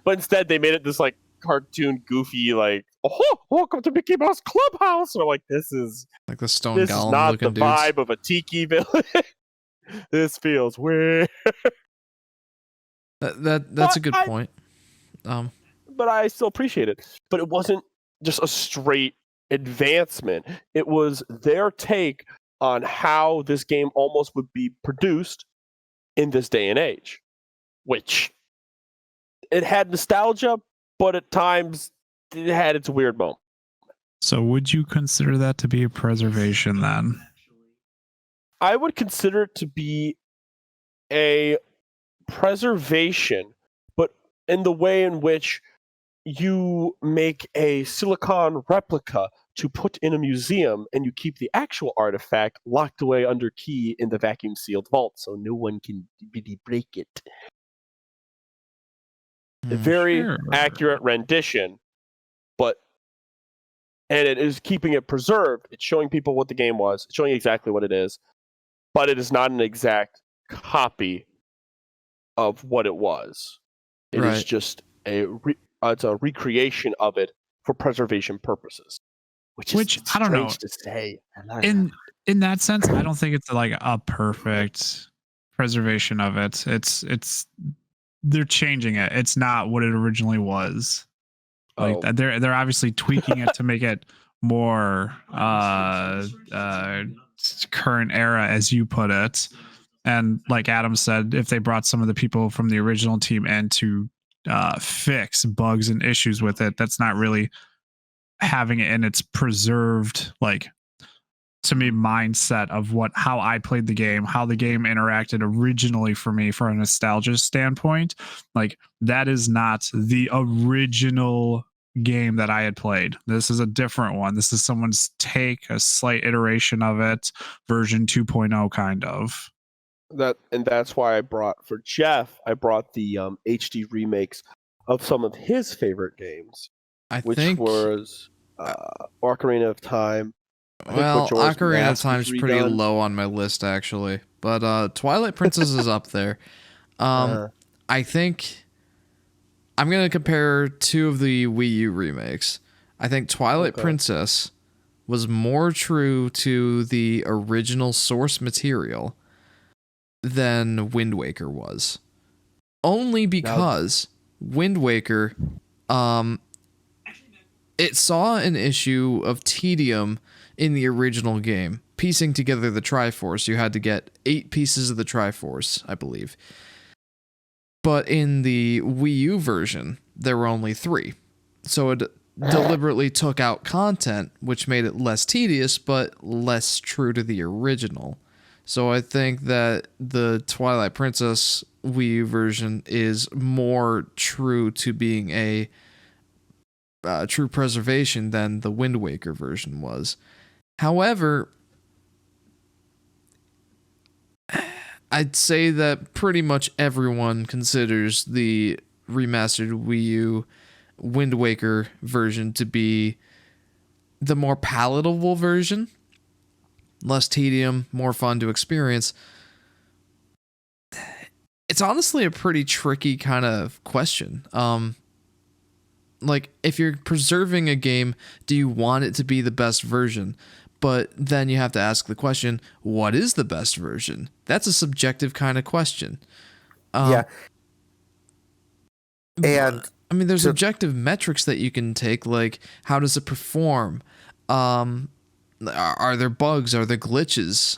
But instead, they made it this like cartoon, goofy, like, oh, welcome to Mickey Mouse Clubhouse. Or like, this is Like the stone this is golem not looking the dudes. vibe of a Tiki village. This feels weird. That's a good point. But I still appreciate it. But it wasn't just a straight advancement. It was their take on how this game almost would be produced in this day and age, which it had nostalgia, but at times it had its weird moment. So would you consider that to be a preservation then? I would consider it to be a preservation, but in the way in which you make a silicon replica to put in a museum and you keep the actual artifact locked away under key in the vacuum sealed vault so no one can really break it. A very accurate rendition, and it is keeping it preserved. It's showing people what the game was, it's showing exactly what it is, but it is not an exact copy of what it was. It is just it's a recreation of it for preservation purposes, which is I don't know to say. In that sense, I don't think it's like a perfect preservation of it. It's they're changing it. It's not what it originally was. Like they're obviously tweaking it to make it more current era, as you put it. And like Adam said, if they brought some of the people from the original team in to fix bugs and issues with it, that's not really having it in its preserved, like, to me, mindset of how I played the game, how the game interacted originally for me from a nostalgia standpoint. Like, that is not the original game that I had played. This is a different one. This is someone's take, a slight iteration of it, version 2.0 kind of. That's why I brought for Jeff. I brought the HD remakes of some of his favorite games, which was Ocarina of Time. Well, Ocarina of Time is pretty low on my list, actually, but Twilight Princess is up there. I think I'm going to compare two of the Wii U remakes. I think Twilight Okay. Princess was more true to the original source material than Wind Waker was. Only because Wind Waker, it saw an issue of tedium in the original game. Piecing together the Triforce, you had to get 8 pieces of the Triforce, I believe. But in the Wii U version, there were only 3. So it deliberately took out content, which made it less tedious, but less true to the original. So I think that the Twilight Princess Wii U version is more true to being a true preservation than the Wind Waker version was. However, I'd say that pretty much everyone considers the remastered Wii U Wind Waker version to be the more palatable version. Less tedium, more fun to experience. It's honestly a pretty tricky kind of question. Like, if you're preserving a game, do you want it to be the best version? But then you have to ask the question, what is the best version? That's a subjective kind of question. Yeah. And I mean, there's objective metrics that you can take, like how does it perform? Are there bugs? Are there glitches?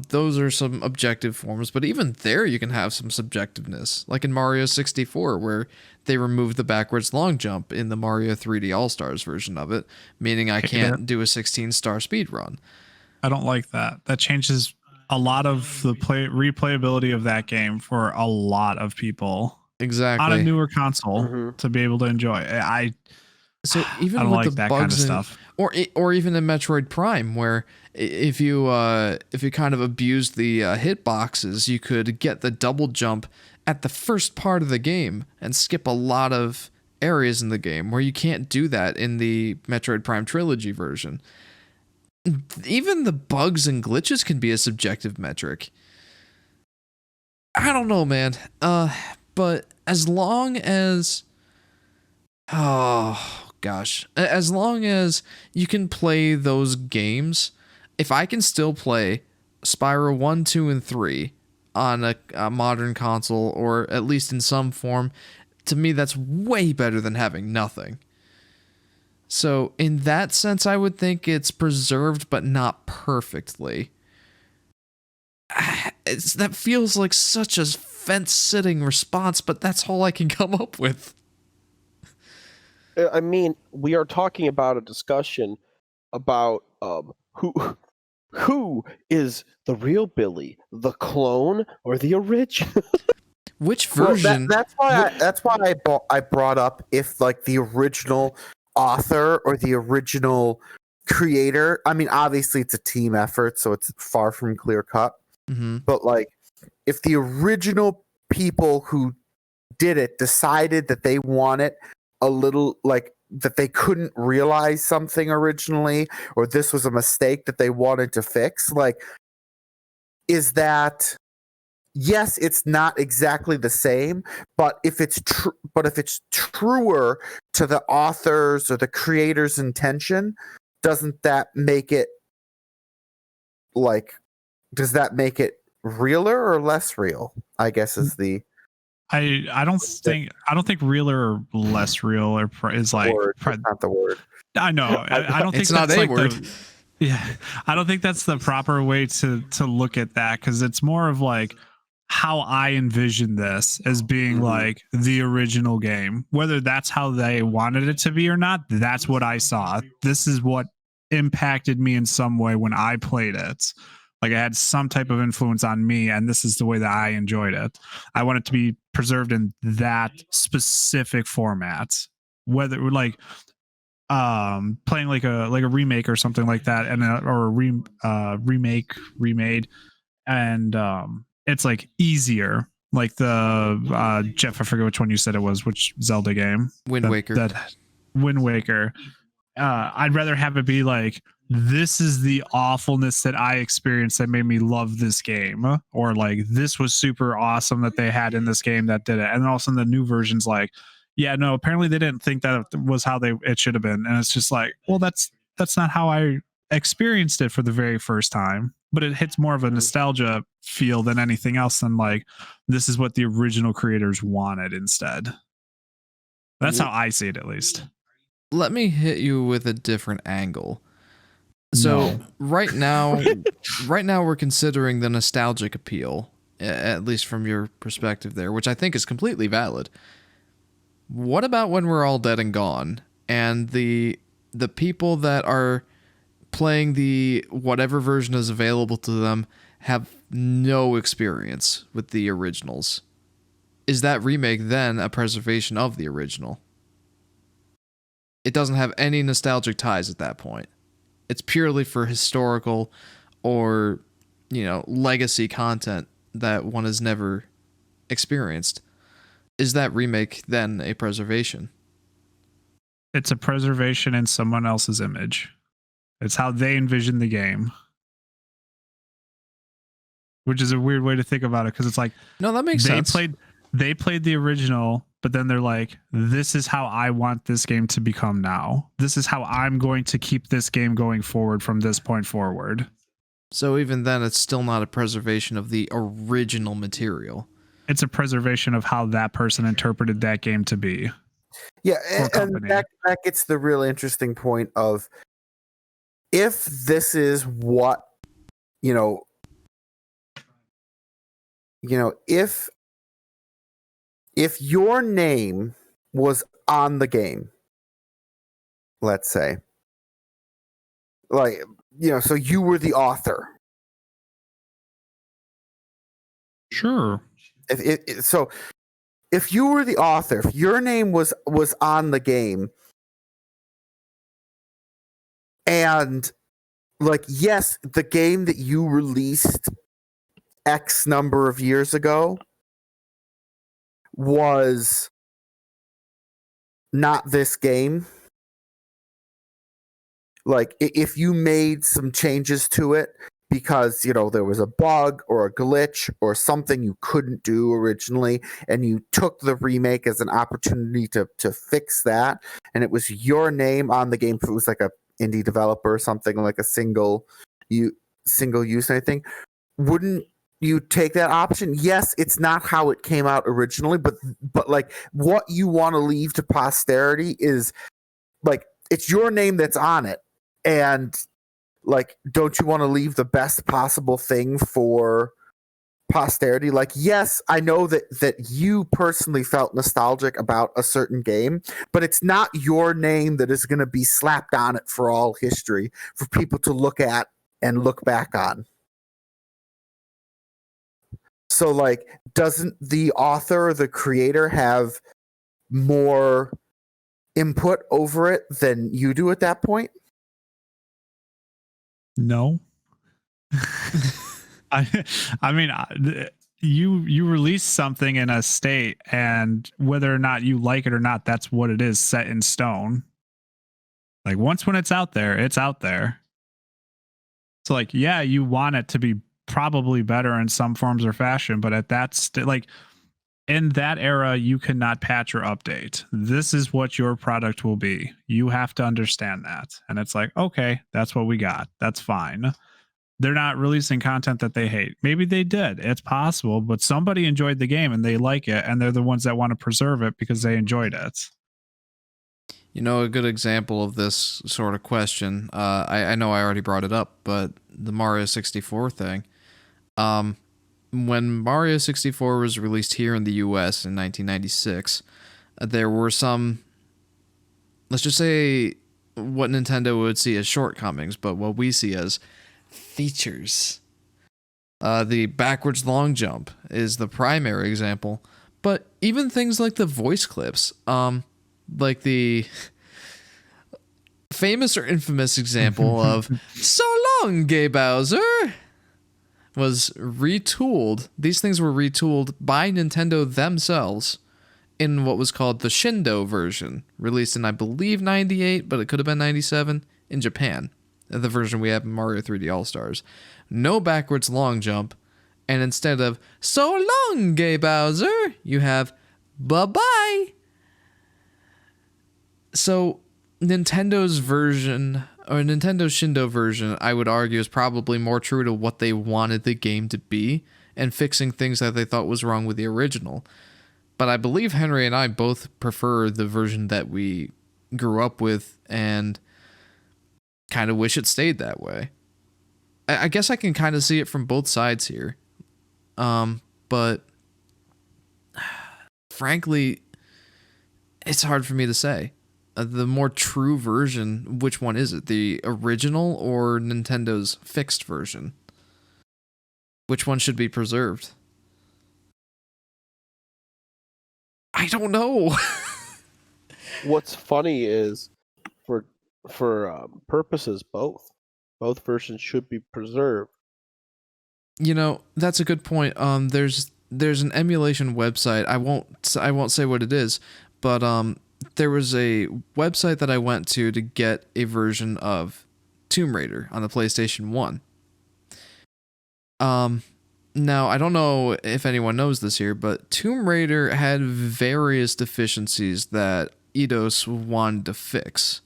Those are some objective forms, but even there you can have some subjectiveness, like in Mario 64, where they removed the backwards long jump in the Mario 3D All-Stars version of it, meaning I can't do a 16-star speed run. I don't like that. That changes a lot of the replayability of that game for a lot of people. Exactly. On a newer console to be able to enjoy. So even I don't with like the that bugs kind of stuff. or even in Metroid Prime, where if you kind of abused the hitboxes, you could get the double jump at the first part of the game and skip a lot of areas in the game where you can't do that in the Metroid Prime Trilogy version. Even the bugs and glitches can be a subjective metric. I don't know, man. But as long as as long as you can play those games, if I can still play Spyro 1, 2, and 3 on a modern console, or at least in some form, to me that's way better than having nothing. So in that sense, I would think it's preserved but not perfectly. That feels like such a fence-sitting response, but that's all I can come up with. I mean, we are talking about a discussion about who is the real Billy, the clone or the original? Which version? Well, that's why I brought up if like the original author or the original creator. I mean, obviously it's a team effort, so it's far from clear cut. Mm-hmm. But like, if the original people who did it decided that they want it a little, like that they couldn't realize something originally, or this was a mistake that they wanted to fix, like, is that, yes, it's not exactly the same, but if it's truer to the author's or the creator's intention, doesn't that make it like, does that make it realer or less real? I guess is the I don't think real or less real or is like word. Not the word. I know. I don't think it's not that's a like word. I don't think that's the proper way to look at that, because it's more of like how I envision this as being like the original game. Whether that's how they wanted it to be or not, that's what I saw. This is what impacted me in some way when I played it. Like, I had some type of influence on me, and this is the way that I enjoyed it. I want it to be preserved in that specific format. Whether like playing like a remake or something like that, and or a remade, and it's like easier. Like the Jeff, I forget which one you said it was, which Zelda game? Wind Waker. That Wind Waker. I'd rather have it be like, this is the awfulness that I experienced that made me love this game, or like, this was super awesome that they had in this game that did it. And then all of a sudden the new version's like, yeah, no, apparently they didn't think that was how it should have been. And it's just like, well, that's not how I experienced it for the very first time. But it hits more of a nostalgia feel than anything else, than like, this is what the original creators wanted instead. That's how I see it, at least. Let me hit you with a different angle. So No. right now we're considering the nostalgic appeal, at least from your perspective there, which I think is completely valid. What about when we're all dead and gone, and the people that are playing the whatever version is available to them have no experience with the originals? Is that remake then a preservation of the original? It doesn't have any nostalgic ties at that point. It's purely for historical or, legacy content that one has never experienced. Is that remake then a preservation? It's a preservation in someone else's image. It's how they envision the game. Which is a weird way to think about it, because it's like, no, that makes sense. They played the original, but then they're like, this is how I want this game to become now. This is how I'm going to keep this game going forward from this point forward. So even then, it's still not a preservation of the original material. It's a preservation of how that person interpreted that game to be. Yeah, and that gets the real interesting point of, if this is what, if your name was on the game, let's say, like, so you were the author. Sure. If you were the author, if your name was on the game, and like, yes, the game that you released X number of years ago was not this game. Like, if you made some changes to it because, there was a bug or a glitch or something you couldn't do originally, and you took the remake as an opportunity to fix that, and it was your name on the game, if it was like a indie developer or something, like a single use anything, wouldn't you take that option? Yes, it's not how it came out originally, but like, what you want to leave to posterity is, like, it's your name that's on it, and like, don't you want to leave the best possible thing for posterity? Like, yes, I know that you personally felt nostalgic about a certain game, but it's not your name that is going to be slapped on it for all history for people to look at and look back on. So, like, doesn't the author or the creator have more input over it than you do at that point? No. I mean, you release something in a state, and whether or not you like it or not, that's what it is, set in stone. Like, once when it's out there, it's out there. So, like, yeah, you want it to be probably better in some forms or fashion, but at that like, in that era, you cannot patch or update. This is what your product will be. You have to understand that. And it's like, okay, that's what we got. That's fine. They're not releasing content that they hate. Maybe they did. It's possible, but somebody enjoyed the game and they like it, and they're the ones that want to preserve it because they enjoyed it. A good example of this sort of question, I know I already brought it up, but the Mario 64 thing. When Mario 64 was released here in the US in 1996, there were some, let's just say, what Nintendo would see as shortcomings, but what we see as features. The backwards long jump is the primary example, but even things like the voice clips, like the famous or infamous example of "So long, Gay Bowser," was retooled. These things were retooled by Nintendo themselves in what was called the Shindo version, released in, I believe, 98, but it could have been 97 in Japan. The version we have in Mario 3D All-Stars. No backwards long jump, and instead of "So long, Gay Bowser," you have "Bye-bye." So Nintendo's version, or Nintendo's Shindo version, I would argue is probably more true to what they wanted the game to be and fixing things that they thought was wrong with the original. But I believe Henry and I both prefer the version that we grew up with and kind of wish it stayed that way. I guess I can kind of see it from both sides here. But frankly, it's hard for me to say. The more true version, which one is it? The original or Nintendo's fixed version? Which one should be preserved? I don't know. What's funny is for purposes both versions should be preserved. You know, that's a good point. There's an emulation website. I won't say what it is, but there was a website that I went to get a version of Tomb Raider on the PlayStation 1. Now, I don't know if anyone knows this here, but Tomb Raider had various deficiencies that Eidos wanted to fix.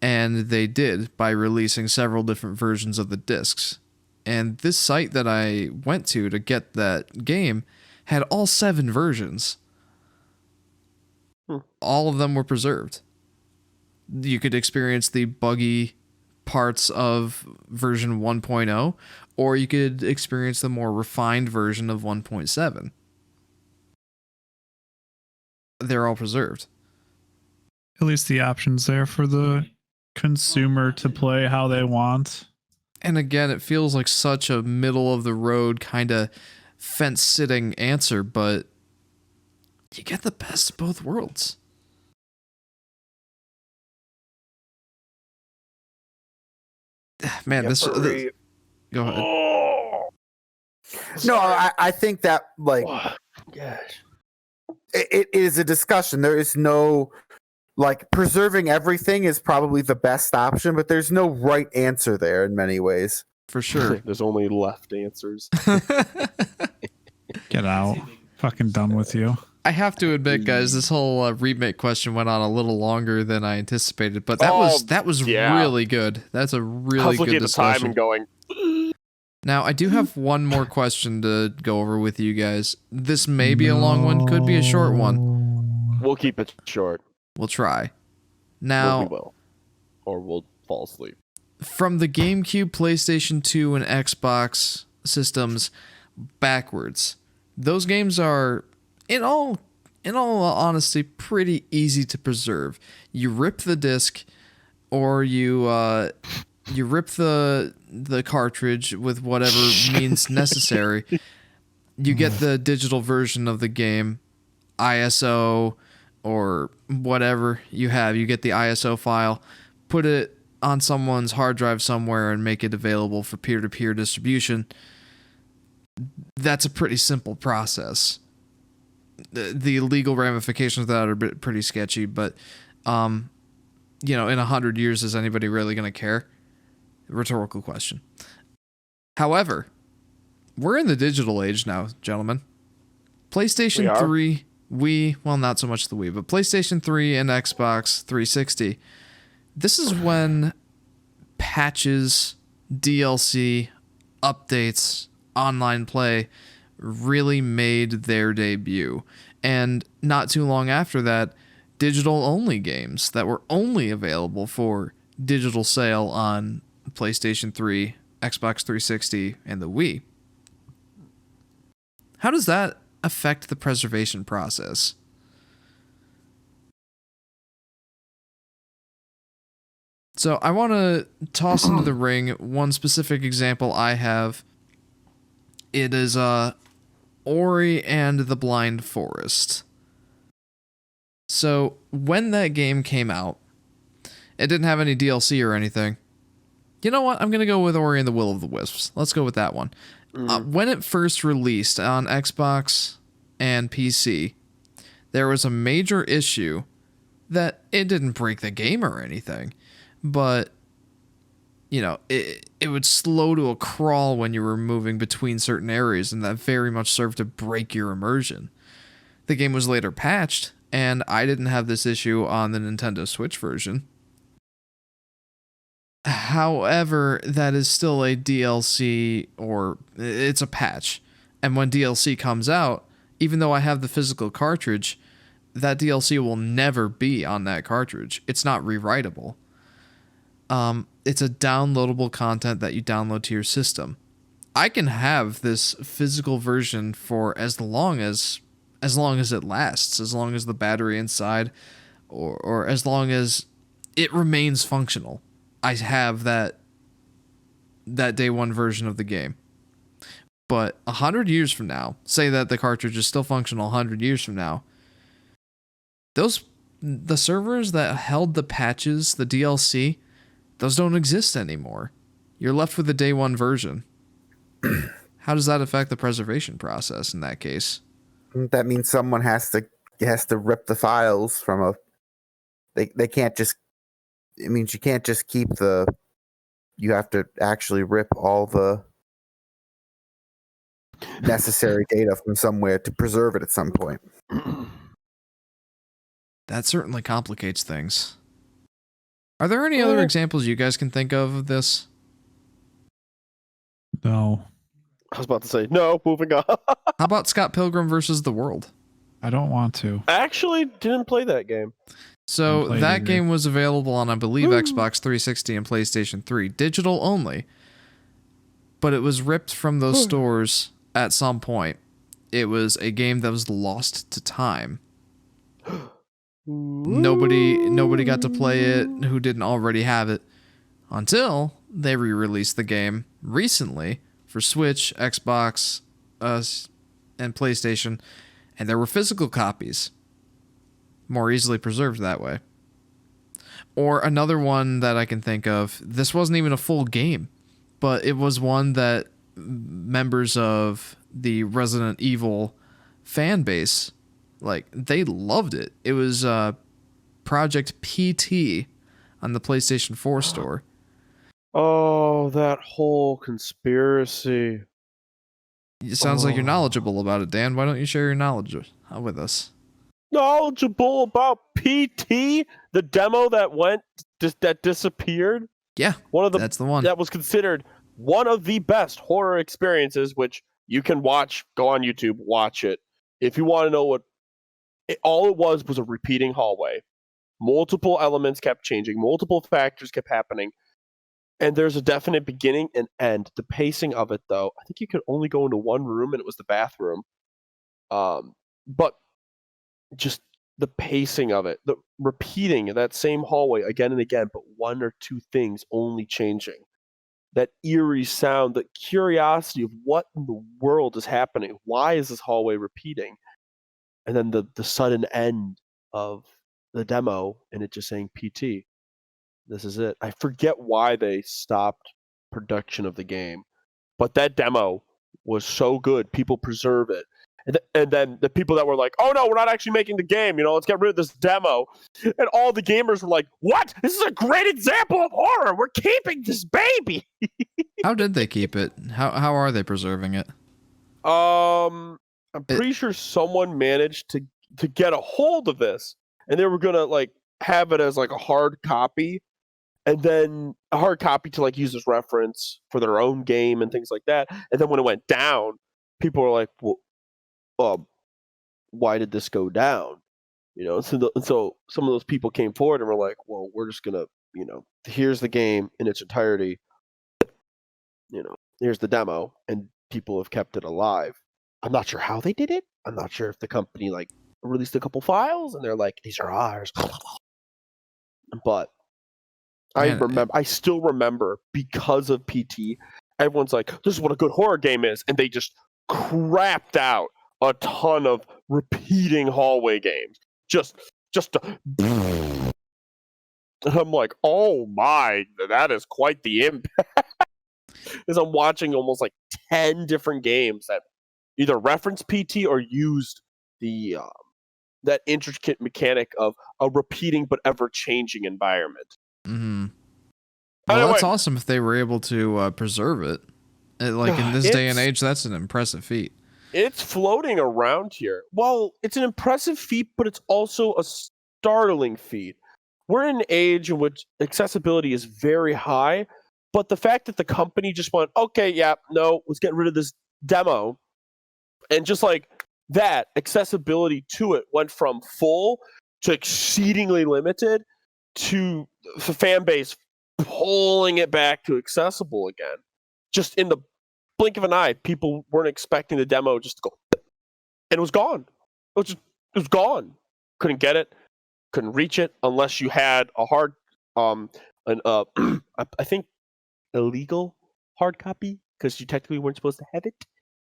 And they did by releasing several different versions of the discs. And this site that I went to get that game had all 7 versions. All of them were preserved. You could experience the buggy parts of version 1.0, or you could experience the more refined version of 1.7. They're all preserved. At least the options there for the consumer to play how they want. And again, it feels like such a middle of the road kind of fence sitting answer, but you get the best of both worlds. Man, this go ahead. Oh, No, I think that like gosh. it is a discussion. There is no like preserving everything is probably the best option, but there's no right answer there in many ways. For sure. There's only left answers. Get out. Fucking done with you. I have to admit, guys, this whole remake question went on a little longer than I anticipated, but that was really good. That's a really I was looking good at the time discussion. and going. Now, I do have one more question to go over with you guys. This may be a long one, could be a short one. We'll keep it short. We'll try. We Now, will, or we'll fall asleep. from the GameCube, PlayStation 2, and Xbox systems backwards, those games are, in all honesty, pretty easy to preserve. You rip the disc, or you rip the cartridge with whatever means necessary. You get the digital version of the game, ISO or whatever you have. You get the ISO file, put it on someone's hard drive somewhere, and make it available for peer-to-peer distribution. That's a pretty simple process. The legal ramifications of that are pretty sketchy, but in 100 years, is anybody really going to care? Rhetorical question. However, we're in the digital age now, gentlemen. PlayStation 3, Wii, well, not so much the Wii, but PlayStation 3 and Xbox 360. This is when patches, DLC, updates, online play really made their debut. And not too long after that, digital-only games that were only available for digital sale on PlayStation 3, Xbox 360, and the Wii. How does that affect the preservation process? So I want to toss into the ring one specific example I have. It is Ori and the Blind Forest. So when that game came out, it didn't have any DLC or anything. You know what? I'm going to go with Ori and the Will of the Wisps. Let's go with that one. When it first released on Xbox and PC, there was a major issue that it didn't break the game or anything, but it would slow to a crawl when you were moving between certain areas, and that very much served to break your immersion. The game was later patched, and I didn't have this issue on the Nintendo Switch version. However, that is still a DLC, or it's a patch. And when DLC comes out, even though I have the physical cartridge, that DLC will never be on that cartridge. It's not rewritable. It's a downloadable content that you download to your system. I can have this physical version for as long as it lasts, as long as the battery inside, or as long as it remains functional. I have that day one version of the game. But 100 years from now, say that the cartridge is still functional 100 years from now, the servers that held the patches, the DLC, those don't exist anymore. You're left with the day one version. How does that affect the preservation process in that case? That means someone has to rip the files from a. They can't just. It means you can't just keep the. You have to actually rip all the necessary data from somewhere to preserve it at some point. That certainly complicates things. Are there any other examples you guys can think of this? No, I was about to say no. Moving on. How about Scott Pilgrim versus the World? I don't want to. I actually didn't play that game. So Played that it. game was available on, I believe, Xbox 360 and PlayStation 3, digital only. But it was ripped from those stores at some point. It was a game that was lost to time. Nobody got to play it who didn't already have it until they re-released the game recently for Switch, Xbox, and PlayStation, and there were physical copies, more easily preserved that way. Or another one that I can think of, this wasn't even a full game, but it was one that members of the Resident Evil fan base, like, they loved it. It was Project PT on the PlayStation 4 store. Oh, that whole conspiracy. It sounds like you're knowledgeable about it, Dan. Why don't you share your knowledge with us? Knowledgeable about PT, the demo that disappeared. Yeah, that's the one. That was considered one of the best horror experiences, which you can watch. Go on YouTube, watch it. If you want to know all it was a repeating hallway. Multiple elements kept changing. Multiple factors kept happening. And there's a definite beginning and end. The pacing of it, though, I think you could only go into one room, and it was the bathroom. But just the pacing of it, the repeating that same hallway again and again, but one or two things only changing. That eerie sound, the curiosity of what in the world is happening. Why is this hallway repeating? And then the sudden end of the demo, and it just saying PT. This is it. I forget why they stopped production of the game, but that demo was so good. People preserve it. And then the people that were like, oh no, we're not actually making the game, let's get rid of this demo. And all the gamers were like, what? This is a great example of horror. We're keeping this baby. How did they keep it? How are they preserving it? I'm pretty sure someone managed to get a hold of this, and they were gonna have it as a hard copy, and then a hard copy to use as reference for their own game and things like that. And then when it went down, people were like, well, why did this go down? So some of those people came forward and were like, well, we're just gonna, here's the game in its entirety. Here's the demo, and people have kept it alive. I'm not sure how they did it. I'm not sure if the company released a couple files and they're like, these are ours. But I still remember, because of PT, everyone's like, this is what a good horror game is, and they just crapped out a ton of repeating hallway games. And I'm like, oh my, that is quite the impact. As I'm watching almost 10 different games that either reference PT or used the that intricate mechanic of a repeating but ever-changing environment. Mm-hmm. Well, Anyway, that's awesome if they were able to preserve it. In this day and age, that's an impressive feat. It's floating around here. Well, it's an impressive feat, but it's also a startling feat. We're in an age in which accessibility is very high, but the fact that the company just went, okay, yeah, no, let's get rid of this demo, and just like that, accessibility to it went from full to exceedingly limited to the fan base pulling it back to accessible again. Just in the blink of an eye, people weren't expecting the demo just to go, and it was gone. It was gone. Couldn't get it, couldn't reach it unless you had a hard, I think illegal hard copy because you technically weren't supposed to have it.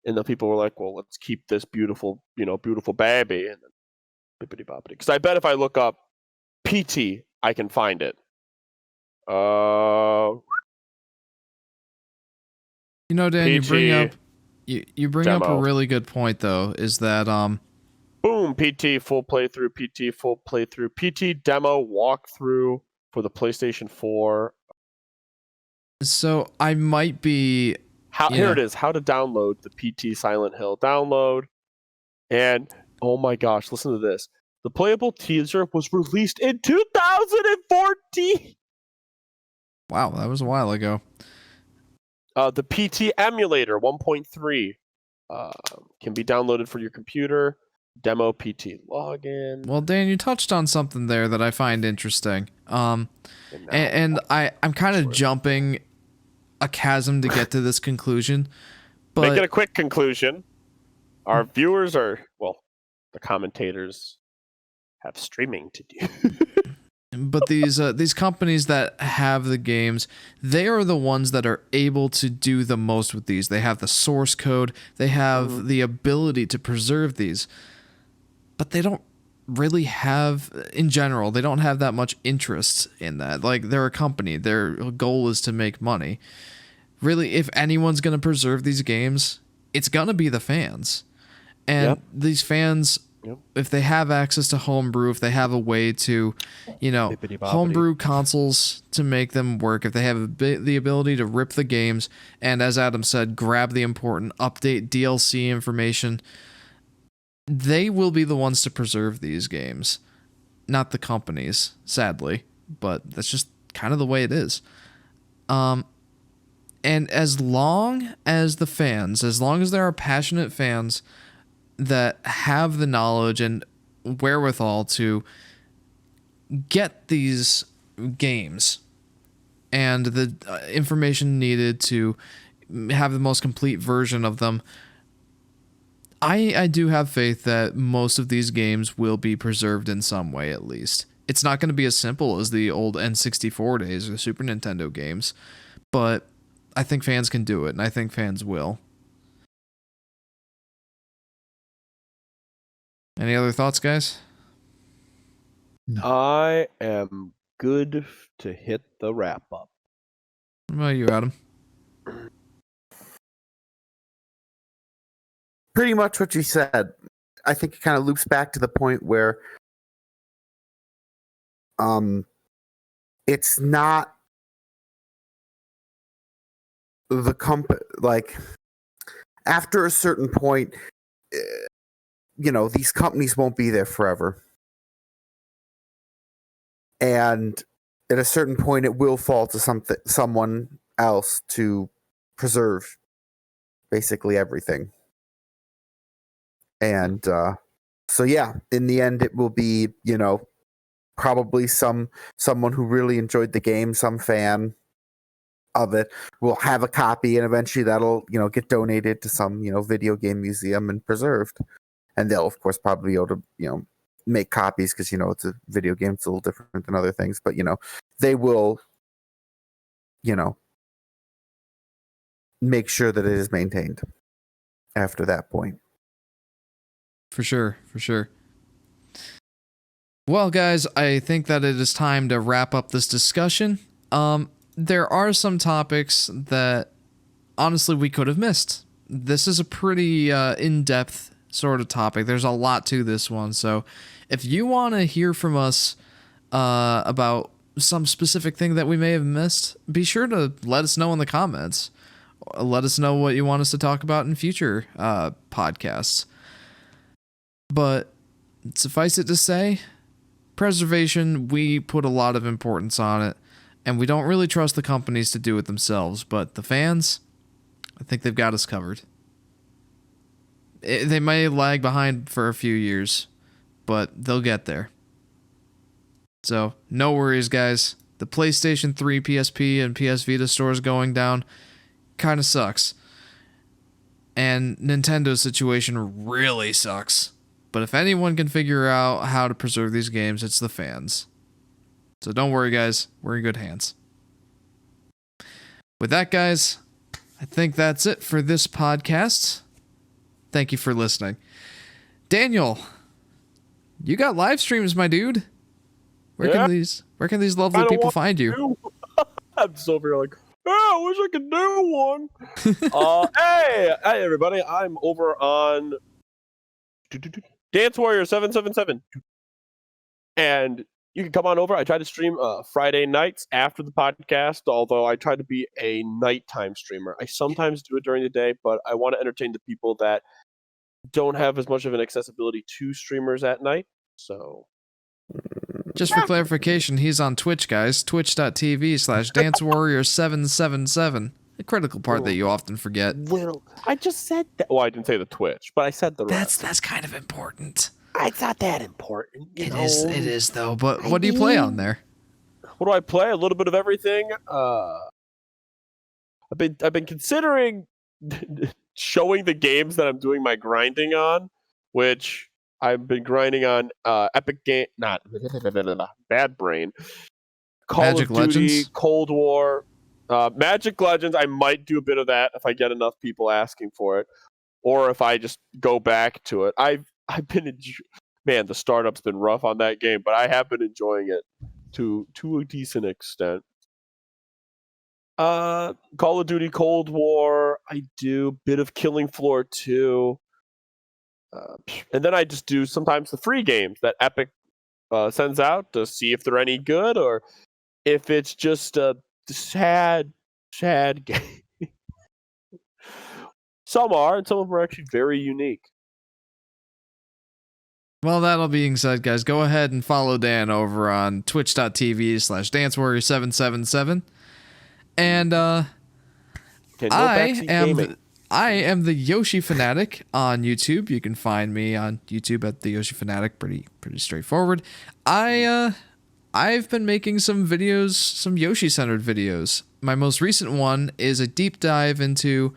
And then people were like, well, let's keep this beautiful, beautiful baby. And then bippity boppity. Because I bet if I look up PT, I can find it. Dan, PT you bring up a demo. really good point though, is that Boom, PT full playthrough, PT full playthrough, PT demo walkthrough for the PlayStation 4. so I might be Here it is. How to download the PT Silent Hill download. And oh my gosh, listen to this. The playable teaser was released in 2014. Wow, that was a while ago. The PT emulator 1.3 can be downloaded for your computer. Demo PT login. Well, Dan, you touched on something there that I find interesting. I'm kind of jumping a chasm to get to this conclusion. But make it a quick conclusion. Our viewers the commentators have streaming to do. But these companies that have the games, they are the ones that are able to do the most with these. They have the source code. They have the ability to preserve these. But they don't really have, in general, they don't have that much interest in that. Like, they're a company. Their goal is to make money. Really, if anyone's going to preserve these games, it's going to be the fans. And these fans, if they have access to homebrew, if they have a way to, homebrew consoles to make them work, if they have the ability to rip the games, and as Adam said, grab the important update DLC information, they will be the ones to preserve these games, not the companies, sadly. But that's just kind of the way it is. And as long as the fans, as long as there are passionate fans that have the knowledge and wherewithal to get these games and the information needed to have the most complete version of them, I do have faith that most of these games will be preserved in some way at least. It's not going to be as simple as the old N64 days or Super Nintendo games, but I think fans can do it, and I think fans will. Any other thoughts, guys? No. I am good to hit the wrap up. What about you, Adam? Pretty much what you said. I think it kind of loops back to the point where it's not the company, like, after a certain point, these companies won't be there forever. And at a certain point, it will fall to someone else to preserve basically everything. And so, yeah, in the end, it will be, probably someone who really enjoyed the game, some fan of it, will have a copy, and eventually that'll, get donated to some, video game museum and preserved. And they'll, of course, probably be able to, make copies because, it's a video game. It's a little different than other things. But, they will, make sure that it is maintained after that point. For sure. Well, guys, I think that it is time to wrap up this discussion. There are some topics that, honestly, we could have missed. This is a pretty in-depth sort of topic. There's a lot to this one. So if you want to hear from us about some specific thing that we may have missed, be sure to let us know in the comments. let us know what you want us to talk about in future podcasts. But suffice it to say, preservation, we put a lot of importance on it, and we don't really trust the companies to do it themselves, but the fans, I think they've got us covered. They may lag behind for a few years, but they'll get there. So, no worries, guys. The PlayStation 3, PSP, and PS Vita stores going down kind of sucks. And Nintendo's situation really sucks. But if anyone can figure out how to preserve these games, it's the fans. So don't worry, guys. We're in good hands. With that, guys, I think that's it for this podcast. Thank you for listening. Daniel, you got live streams, my dude. Where can these lovely people find you? I'm just over here like, I wish I could do one. Hey, everybody. I'm over on Dance Warrior 777. And you can come on over. I try to stream Friday nights after the podcast, although I try to be a nighttime streamer. I sometimes do it during the day, but I want to entertain the people that don't have as much of an accessibility to streamers at night. So, just for clarification, he's on Twitch, guys. Twitch.tv/DanceWarrior777. A critical part that you often forget. Well, I just said that. Well, I didn't say the Twitch, but I said the rest. That's kind of important. It's not that important. It is though. But what do you play on there? What do I play? A little bit of everything. I've been considering showing the games that I'm doing my grinding on, which I've been grinding on Epic Game, not Bad Brain, Call Magic of Duty, Legends? Cold War, Magic Legends. I might do a bit of that if I get enough people asking for it, or if I just go back to it. I've been man, the startup's been rough on that game, but I have been enjoying it to a decent extent. Call of Duty, Cold War. I do a bit of Killing Floor 2. And then I just do sometimes the free games that Epic sends out to see if they're any good or if it's just a sad game. Some are, and some of them are actually very unique. Well, that'll being said, guys, go ahead and follow Dan over on twitch.tv/DanceWarrior777. And I am the Yoshi Fanatic on YouTube. You can find me on YouTube at the Yoshi Fanatic. Pretty straightforward. I've been making some videos, some Yoshi-centered videos. My most recent one is a deep dive into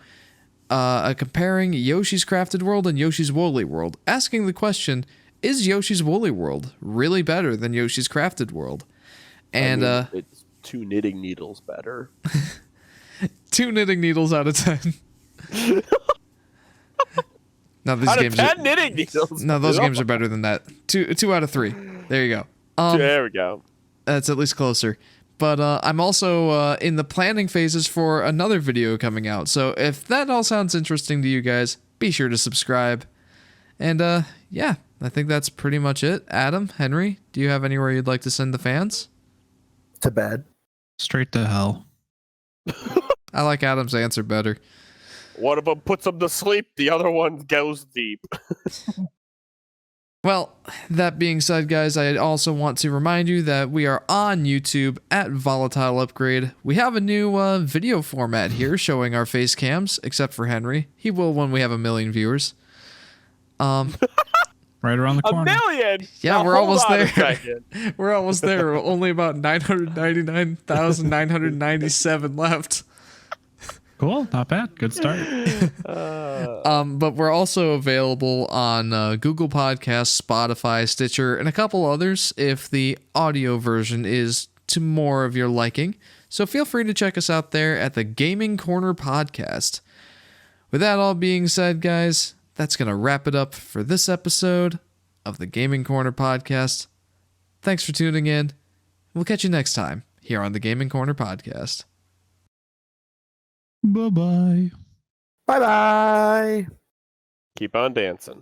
comparing Yoshi's Crafted World and Yoshi's Woolly World, asking the question, is Yoshi's Woolly World really better than Yoshi's Crafted World? And it's 2 knitting needles better. 2 knitting needles out of 10. No, these out games of 10 knitting needles. No, those games are better than that. 2 out of 3. There you go. There we go. That's at least closer. But I'm also in the planning phases for another video coming out. So if that all sounds interesting to you guys, be sure to subscribe. And yeah, I think that's pretty much it. Adam, Henry, do you have anywhere you'd like to send the fans? To bed. Straight to hell. I like Adam's answer better. One of them puts them to sleep, the other one goes deep. Well, that being said, guys, I also want to remind you that we are on YouTube at Volatile Upgrade. We have a new video format here showing our face cams, except for Henry. He will when we have 1 million viewers. Right around the corner. 1 million? Yeah, now, we're almost hold on a there. second. We're almost there. We're only about 999,997 left. Cool, not bad. Good start. But we're also available on Google Podcasts, Spotify, Stitcher, and a couple others if the audio version is to more of your liking. So feel free to check us out there at the Gaming Corner Podcast. With that all being said, guys, that's going to wrap it up for this episode of the Gaming Corner Podcast. Thanks for tuning in. We'll catch you next time here on the Gaming Corner Podcast. Bye-bye. Bye-bye. Keep on dancing.